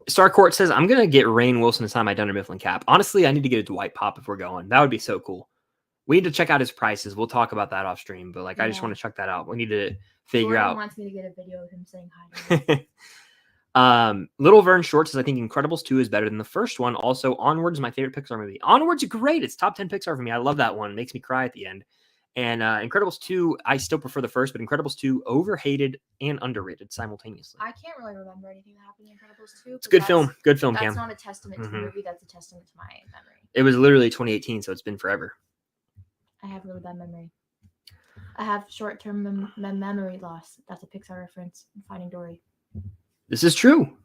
Starcourt says, I'm going to get Rainn Wilson to sign my Dunder Mifflin cap. Honestly, I need to get a Dwight Pop if we're going. That would be so cool. We need to check out his prices. We'll talk about that off stream, but like, I just want to check that out. We need to figure out. Wants me to get a video of him saying hi to me. Little Vern Short says, I think Incredibles 2 is better than the first one. Also, Onward is my favorite Pixar movie. Onward's great. It's top 10 Pixar for me. I love that one. It makes me cry at the end. And Incredibles 2, I still prefer the first, but Incredibles 2, overhated and underrated simultaneously. I can't really remember anything that happened in Incredibles 2. It's a good film. Good film, Cam. That's not a testament to the movie. That's a testament to my memory. It was literally 2018, so it's been forever. I have really bad memory. I have short-term memory loss. That's a Pixar reference. Finding Dory. This is true.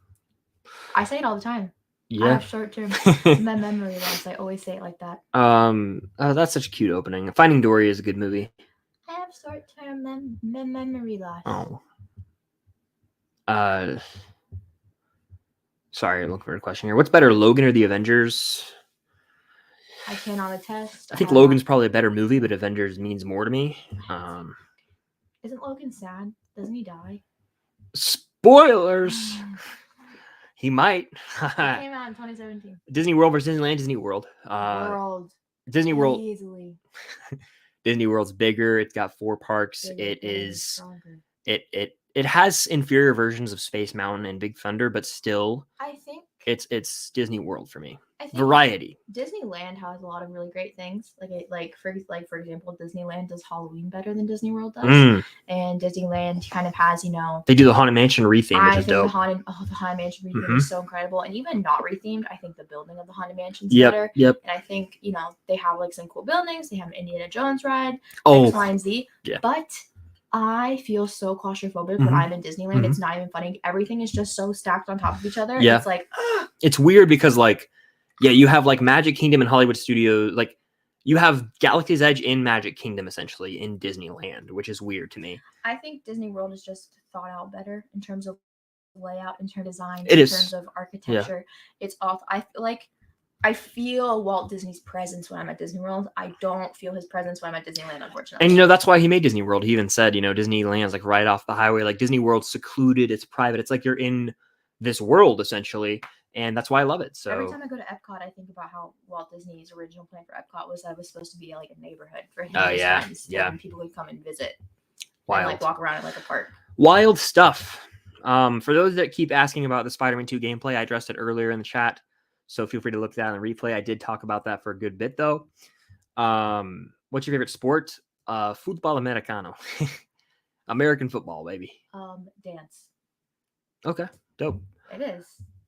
I say it all the time. Yeah. I have short-term memory loss. I always say it like that. That's such a cute opening. Finding Dory is a good movie. I have short-term memory loss. Oh. Sorry, I'm looking for a question here. What's better, Logan or The Avengers? I cannot attest. I think Logan's probably a better movie, but Avengers means more to me. Isn't Logan sad? Doesn't he die? Spoilers. He might. It came out in 2017. Disney World versus Disneyland. Disney World. Disney World. Easily. Disney World's bigger. It's got 4 parks. Bigger, It is. Stronger. It has inferior versions of Space Mountain and Big Thunder, but still. I think it's Disney World for me. Variety. Disneyland has a lot of really great things. For example, Disneyland does Halloween better than Disney World does, and Disneyland kind of has they do the Haunted Mansion retheme, which is dope. The Haunted Mansion retheme is so incredible, and even not rethemed, I think the building of the Haunted Mansion's yep, better. Yep. And I think they have like some cool buildings. They have an Indiana Jones ride, X, Y, and Z. Yeah. But I feel so claustrophobic when I'm in Disneyland. It's not even funny. Everything is just so stacked on top of each other. Yeah. It's like, it's weird because you have like Magic Kingdom and Hollywood Studios. Like you have Galaxy's Edge in Magic Kingdom essentially in Disneyland, which is weird to me. I think Disney World is just thought out better in terms of layout, in terms of design, terms of architecture. Yeah. It's off. I feel Walt Disney's presence when I'm at Disney World. I don't feel his presence when I'm at Disneyland, unfortunately. And that's why he made Disney World. He even said, Disneyland's like right off the highway. Like Disney World's secluded, it's private. It's like you're in this world essentially, and that's why I love it. So every time I go to Epcot, I think about how Walt Disney's original plan for Epcot was that it was supposed to be like a neighborhood for him and his friends, and people would come and visit, and like walk around in like a park. Wild stuff. For those that keep asking about the Spider-Man 2 gameplay, I addressed it earlier in the chat. So feel free to look at that on the replay. I did talk about that for a good bit, though. What's your favorite sport? Football americano. American football, baby. Dance. Okay, dope. It is.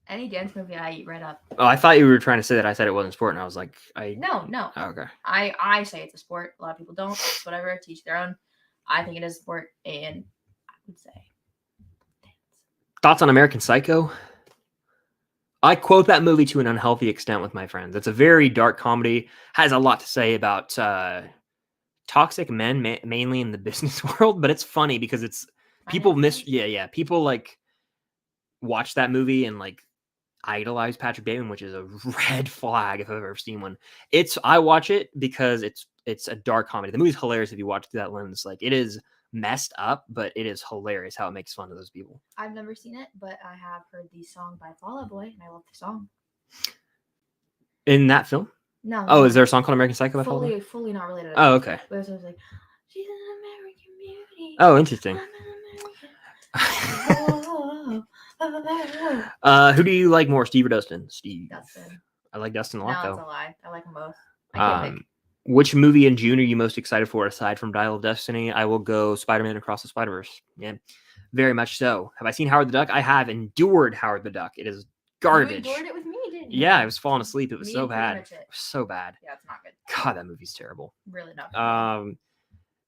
Any dance movie I eat right up. Oh, I thought you were trying to say that I said it wasn't sport, and I was like, No. Oh, okay. I say it's a sport. A lot of people don't. It's whatever. Teach their own. I think it is a sport, and I would say dance. Thoughts on American Psycho? I quote that movie to an unhealthy extent with my friends. It's a very dark comedy. Has a lot to say about toxic men, mainly in the business world. But it's funny because it's people people like watch that movie and like idolize Patrick Bateman, which is a red flag if I've ever seen one. I watch it because it's a dark comedy. The movie's hilarious if you watch it through that lens. Like it is messed up, but it is hilarious how it makes fun of those people. I've never seen it, but I have heard the song by Fall Out Boy, and I love the song. In that film? No. Oh, is there a song called American Psycho by Fall Out Boy? Fully not related. Oh, okay. But it was like, she's an American beauty. Oh, interesting. Who do you like more, Steve or Dustin? Steve. Dustin. I like Dustin a lot, though. No, it's a lie. I like them both. I can't pick. Which movie in June are you most excited for aside from Dial of Destiny? I will go Spider-Man Across the Spider-Verse. Yeah, very much so. Have I seen Howard the Duck? I have endured Howard the Duck. It is garbage. You endured it with me, didn't you? Yeah, I was falling asleep. It was so bad. It was so bad. Yeah, it's not good. God, that movie's terrible. Really not good.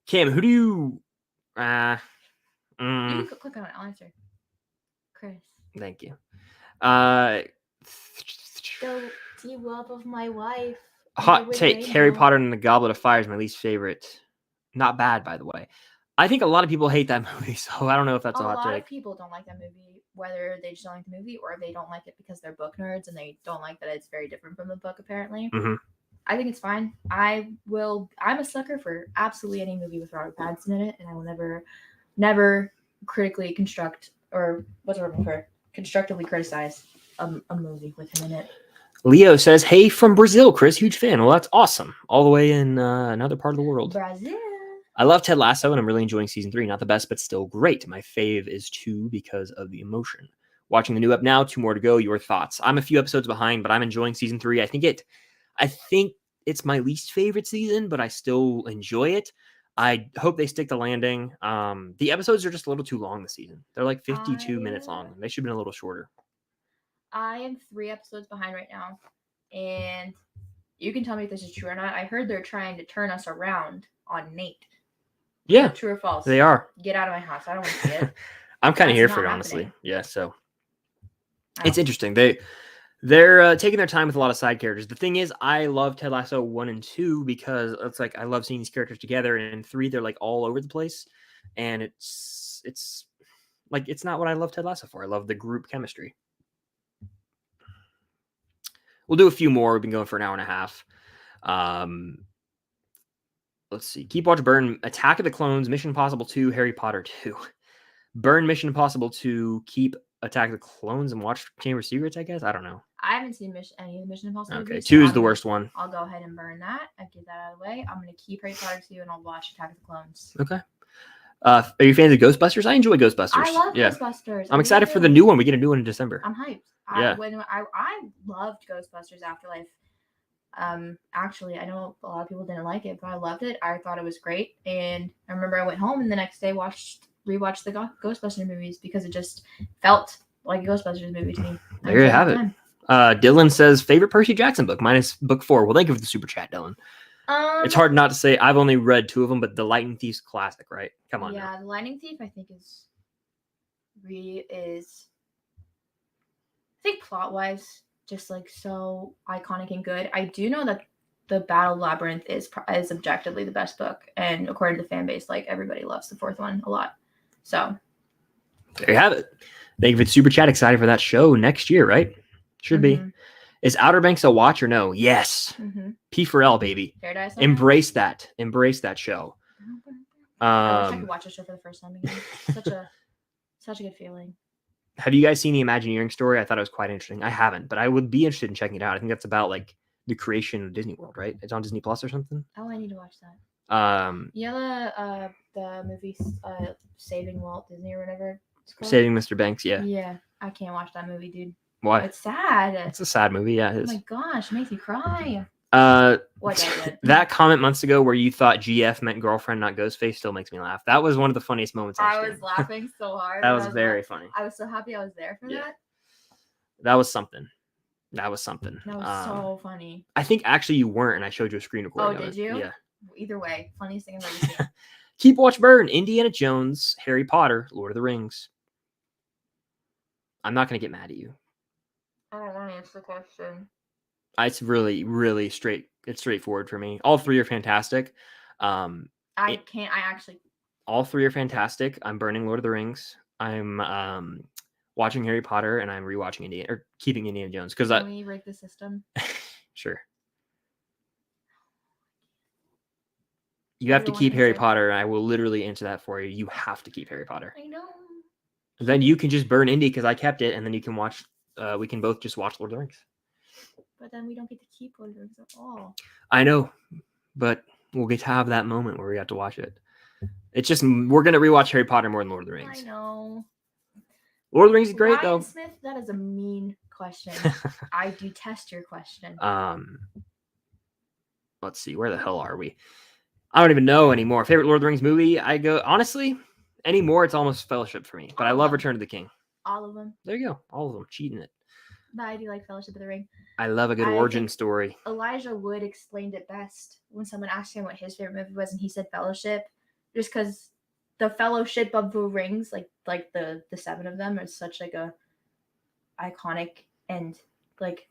Cam, who do you... You can click on it. I'll answer. Chris. Thank you. The love of my wife. Hot take, Harry Potter and the Goblet of Fire is my least favorite. Not bad, by the way. I think a lot of people hate that movie, so I don't know if that's a hot take. A lot of people don't like that movie, whether they just don't like the movie or they don't like it because they're book nerds and they don't like that it's very different from the book, apparently. Mm-hmm. I think it's fine. I'm a sucker for absolutely any movie with Robert Pattinson in it, and I will never critically constructively criticize a movie with him in it. Leo says, hey, from Brazil, Chris, huge fan. Well, that's awesome. All the way in another part of the world. Brazil. I love Ted Lasso, and I'm really enjoying season 3. Not the best, but still great. My fave is 2 because of the emotion. Watching the new up now, 2 more to go. Your thoughts? I'm a few episodes behind, but I'm enjoying season 3. I think it's my least favorite season, but I still enjoy it. I hope they stick the landing. The episodes are just a little too long this season. They're like 52 minutes long. They should have been a little shorter. I am 3 episodes behind right now, and you can tell me if this is true or not. I heard they're trying to turn us around on Nate. Yeah. True or false? They are. Get out of my house. I don't want to see it. I'm kind of here for it, honestly. Yeah, so it's interesting. They're taking their time with a lot of side characters. The thing is, I love Ted Lasso 1 and 2 because it's like I love seeing these characters together, and in 3 they're like all over the place, and it's like it's not what I love Ted Lasso for. I love the group chemistry. We'll do a few more. We've been going for an hour and a half. Let's see. Keep Watch Burn, Attack of the Clones, Mission Impossible 2, Harry Potter 2. Burn Mission Impossible 2, keep Attack of the Clones, and watch Chamber of Secrets, I guess? I don't know. I haven't seen any of the Mission Impossible Okay, movies, 2 is the worst one. I'll go ahead and burn that. I get that out of the way. I'm going to keep Harry Potter 2, and I'll watch Attack of the Clones. Okay. Are you fans of Ghostbusters? I enjoy Ghostbusters. I love Ghostbusters. I'm excited for the new one. We get to do one in December. I'm hyped. Yeah. I loved Ghostbusters Afterlife. Actually, I know a lot of people didn't like it, but I loved it. I thought it was great, and I remember I went home and the next day rewatched the Ghostbusters movies because it just felt like a Ghostbusters movie to me. There you have it. Dylan says favorite Percy Jackson book minus book 4. Well, thank you for the super chat, Dylan. It's hard not to say. I've only read 2 of them, but the Lightning Thief's classic, right? Come on. Yeah, the Lightning Thief I think is I think plot wise just like so iconic and good. I do know that the Battle Labyrinth is objectively the best book, and according to the fan base, like everybody loves the 4th one a lot. So there you have it. Thank you for the super chat. Excited for that show next year, right? Should be. Is Outer Banks a watch or no? Yes. P for L, baby. Paradise. Embrace that. Embrace that show. I wish I could watch a show for the first time again. Such a good feeling. Have you guys seen the Imagineering story? I thought it was quite interesting. I haven't, but I would be interested in checking it out. I think that's about like the creation of Disney World, right? It's on Disney Plus or something. Oh, I need to watch that. Yeah, the movie Saving Walt Disney or whatever it's called. Saving Mr. Banks, yeah. Yeah, I can't watch that movie, dude. Why? It's sad. It's a sad movie, yeah. It is. Oh my gosh, it makes me cry. What does it? That comment months ago where you thought GF meant girlfriend, not Ghostface, still makes me laugh. That was one of the funniest moments. I was laughing so hard. That was very funny. I was so happy I was there for that. That was something. That was so funny. I think actually you weren't, and I showed you a screen recording. Oh, did you? Yeah. Either way, funniest thing I've ever seen. Keep Watch Burn, Indiana Jones, Harry Potter, Lord of the Rings. I'm not going to get mad at you. I don't want to answer the question. It's really, really straightforward for me. All 3 are fantastic. I actually. All 3 are fantastic. I'm burning Lord of the Rings. I'm watching Harry Potter, and I'm rewatching keeping Indiana Jones. Can we break the system? Sure. You have to keep Harry Potter, and I will literally answer that for you. You have to keep Harry Potter. I know. Then you can just burn Indy because I kept it, and then you can watch. We can both just watch Lord of the Rings. But then we don't get to keep Lord of the Rings at all. I know, but we'll get to have that moment where we have to watch it. It's just we're gonna rewatch Harry Potter more than Lord of the Rings. I know. Lord of the Rings is great Ryan though. Smith, that is a mean question. I detest your question. Let's see, where the hell are we? I don't even know anymore. Favorite Lord of the Rings movie? I go honestly anymore. It's almost Fellowship for me, but I love Return of the King. All of them. There you go. All of them. Cheating it. But I do like Fellowship of the Ring. I love a good origin story. Elijah Wood explained it best when someone asked him what his favorite movie was, and he said Fellowship, just because the Fellowship of the Rings, like the 7 of them, is such like a iconic and like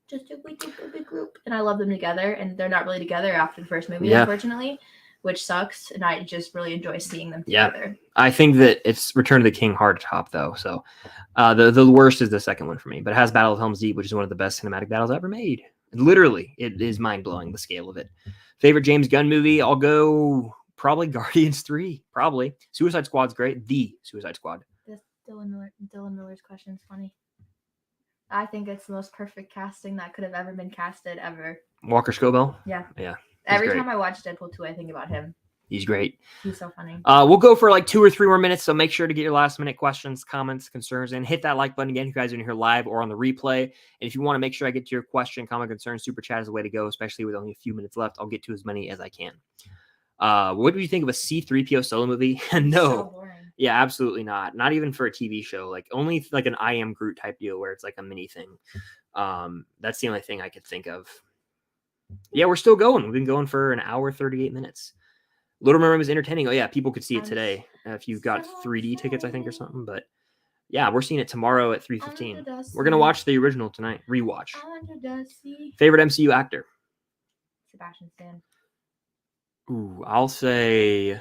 just a big group, and I love them together, and they're not really together after the first movie, unfortunately, which sucks, and I just really enjoy seeing them together. I think that it's Return of the King hard to top though, so the worst is the second one for me, but it has Battle of Helm's Deep, which is one of the best cinematic battles ever made. Literally, it is mind-blowing, the scale of it. Favorite James Gunn movie? I'll go probably Guardians 3, probably. Suicide Squad's great. The Suicide Squad. This Dylan Miller's question is funny. I think it's the most perfect casting that could have ever been casted ever. Walker Scobell? Yeah. Yeah. Every time I watch Deadpool 2, I think about him. He's great. He's so funny. We'll go for like 2 or 3 more minutes, so make sure to get your last minute questions, comments, concerns, and hit that like button again if you guys are in here live or on the replay. And if you want to make sure I get to your question, comment, concern, super chat is the way to go, especially with only a few minutes left. I'll get to as many as I can. What do you think of a C-3PO solo movie? No. So boring. Yeah, absolutely not. Not even for a TV show. Like only like an I Am Groot type deal where it's like a mini thing. That's the only thing I could think of. Yeah, we're still going. We've been going for an hour, 38 minutes. Little Mermaid was entertaining. Oh yeah, people could see it today if you've got 3D tickets, I think, or something. But yeah, we're seeing it tomorrow at 3:15. We're gonna watch the original tonight. Rewatch. Favorite MCU actor? Sebastian Stan. Ooh, I'll say.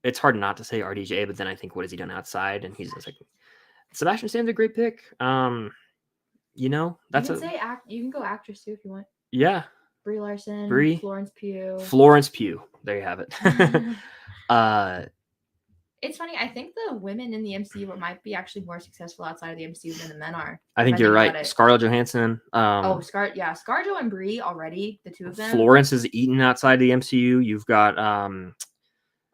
It's hard not to say RDJ, but then I think what has he done outside? And he's just like Sebastian Stan's a great pick. You know, that's you can go actress too if you want. Yeah. Brie Larson, Florence Pugh. There you have it. It's funny. I think the women in the MCU might be actually more successful outside of the MCU than the men are. I think you're right. Scarlett Johansson. ScarJo and Brie already, the two of them. Florence is eaten outside the MCU. You've got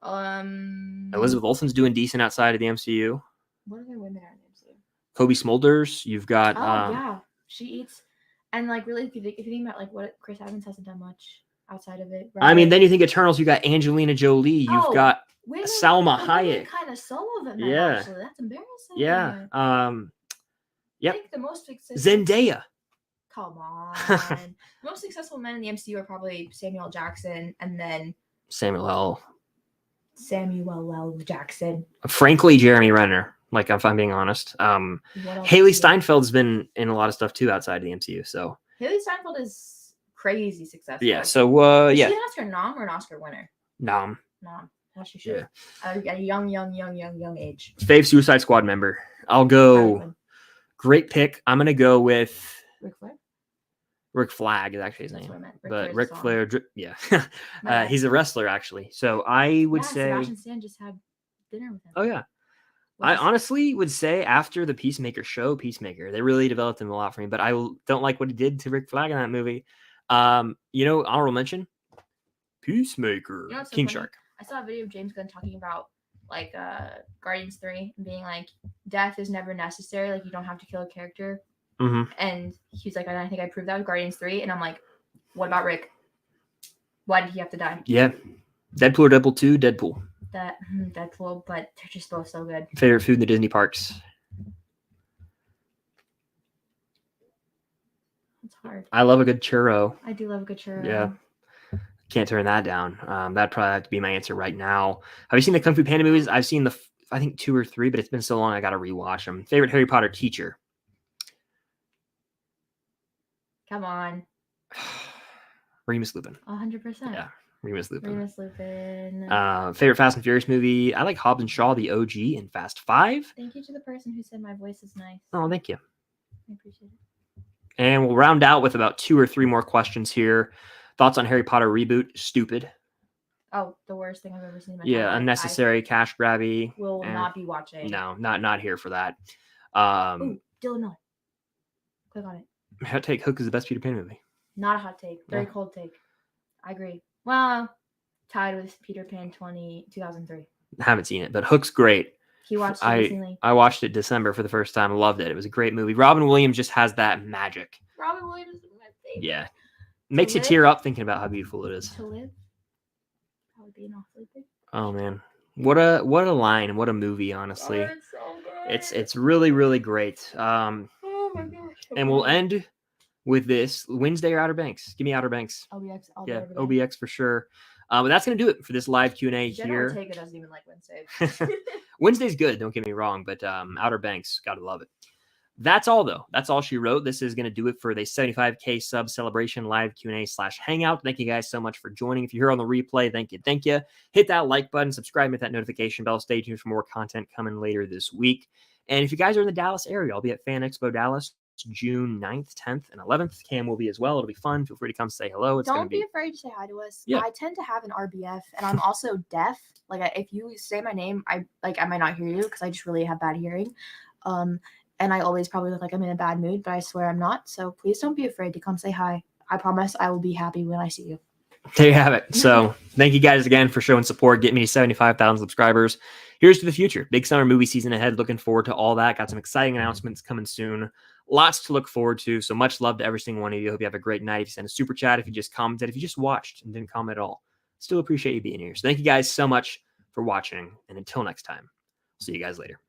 Elizabeth Olsen's doing decent outside of the MCU. What other women are in the MCU? Kobe Smulders. You've got. Yeah, she eats, and like really, if you think about like what Chris Evans hasn't done much outside of it. Right? I mean, then you think Eternals. You got Angelina Jolie. You've got Salma Hayek. Kind of solo of it. Yeah, actually, that's embarrassing. Yeah. I think the most successful. Zendaya. Come on. Most successful men in the MCU are probably Samuel Jackson and then Samuel L. Jackson. Frankly, Jeremy Renner. Like, if I'm being honest. Haley Steinfeld's been in a lot of stuff too outside of the MCU. So Haley Steinfeld is crazy successful. Yeah. So is she an Oscar nom or an Oscar winner? Nom. As she should. Yeah. At a young age. Fave Suicide Squad member. I'll go. Great pick. I'm gonna go with Rick Flair. Rick Flag is actually his name, but Ric Flair, yeah, No. He's a wrestler actually. So I would say Sebastian Stan just had dinner with him. Oh yeah, I honestly would say after the Peacemaker show, they really developed him a lot for me. But I don't like what he did to Rick Flag in that movie. Honorable mention, Peacemaker, King Shark. I saw a video of James Gunn talking about like Guardians 3 and being like, death is never necessary. Like you don't have to kill a character. Mm-hmm. And he's like, I think I proved that with Guardians 3. And I'm like, what about Rick? Why did he have to die? Yeah. Deadpool or Deadpool 2? Deadpool. Deadpool, but they're just both so good. Favorite food in the Disney parks? It's hard. I love a good churro. I do love a good churro. Yeah. Can't turn that down. That'd probably have to be my answer right now. Have you seen the Kung Fu Panda movies? I've seen I think 2 or 3, but it's been so long I got to rewatch them. Favorite Harry Potter teacher? Come on. Remus Lupin. 100%. Yeah, Remus Lupin. Favorite Fast and Furious movie? I like Hobbs and Shaw, the OG, and Fast 5. Thank you to the person who said my voice is nice. Oh, thank you. I appreciate it. And we'll round out with about 2 or 3 more questions here. Thoughts on Harry Potter reboot? Stupid. Oh, the worst thing I've ever seen in my life. Yeah, unnecessary, cash grabby. Will not be watching. No, not here for that. Dylan, no. Click on it. Hot take, Hook is the best Peter Pan movie. Not a hot take. Very cold take. I agree. Well, tied with Peter Pan 2003. I haven't seen it, but Hook's great. He watched it recently. I watched it December for the first time. Loved it. It was a great movie. Robin Williams just has that magic. Robin Williams is my favorite. Yeah. Makes you tear up thinking about how beautiful it is. To live. Probably be an awfully big. Oh man. What a line and what a movie, honestly. Oh, it's so good. It's really, really great. Oh my gosh. And we'll end with this. Wednesday or Outer Banks? Give me Outer Banks. OBX. Yeah, OBX for sure. But that's going to do it for this live Q&A here. Ortega doesn't even like Wednesday. Wednesday's good, don't get me wrong, but Outer Banks, gotta love it. That's all, though. That's all she wrote. This is going to do it for the 75K sub celebration live Q&A/Hangout. Thank you guys so much for joining. If you're here on the replay, thank you. Hit that like button, subscribe, hit that notification bell. Stay tuned for more content coming later this week. And if you guys are in the Dallas area, I'll be at Fan Expo Dallas June 9th, 10th, and 11th. Cam will be as well. It'll be fun. Feel free to come say hello. Don't be afraid to say hi to us. Yeah. I tend to have an RBF, and I'm also deaf. Like, if you say my name, I might not hear you because I just really have bad hearing. And I always probably look like I'm in a bad mood, but I swear I'm not. So please don't be afraid to come say hi. I promise I will be happy when I see you. There you have it. So thank you guys again for showing support. Get me to 75,000 subscribers. Here's to the future. Big summer movie season ahead. Looking forward to all that. Got some exciting announcements coming soon. Lots to look forward to. So much love to every single one of you. Hope you have a great night. If you send a super chat, if you just commented, if you just watched and didn't comment at all, still appreciate you being here. So thank you guys so much for watching. And until next time, see you guys later.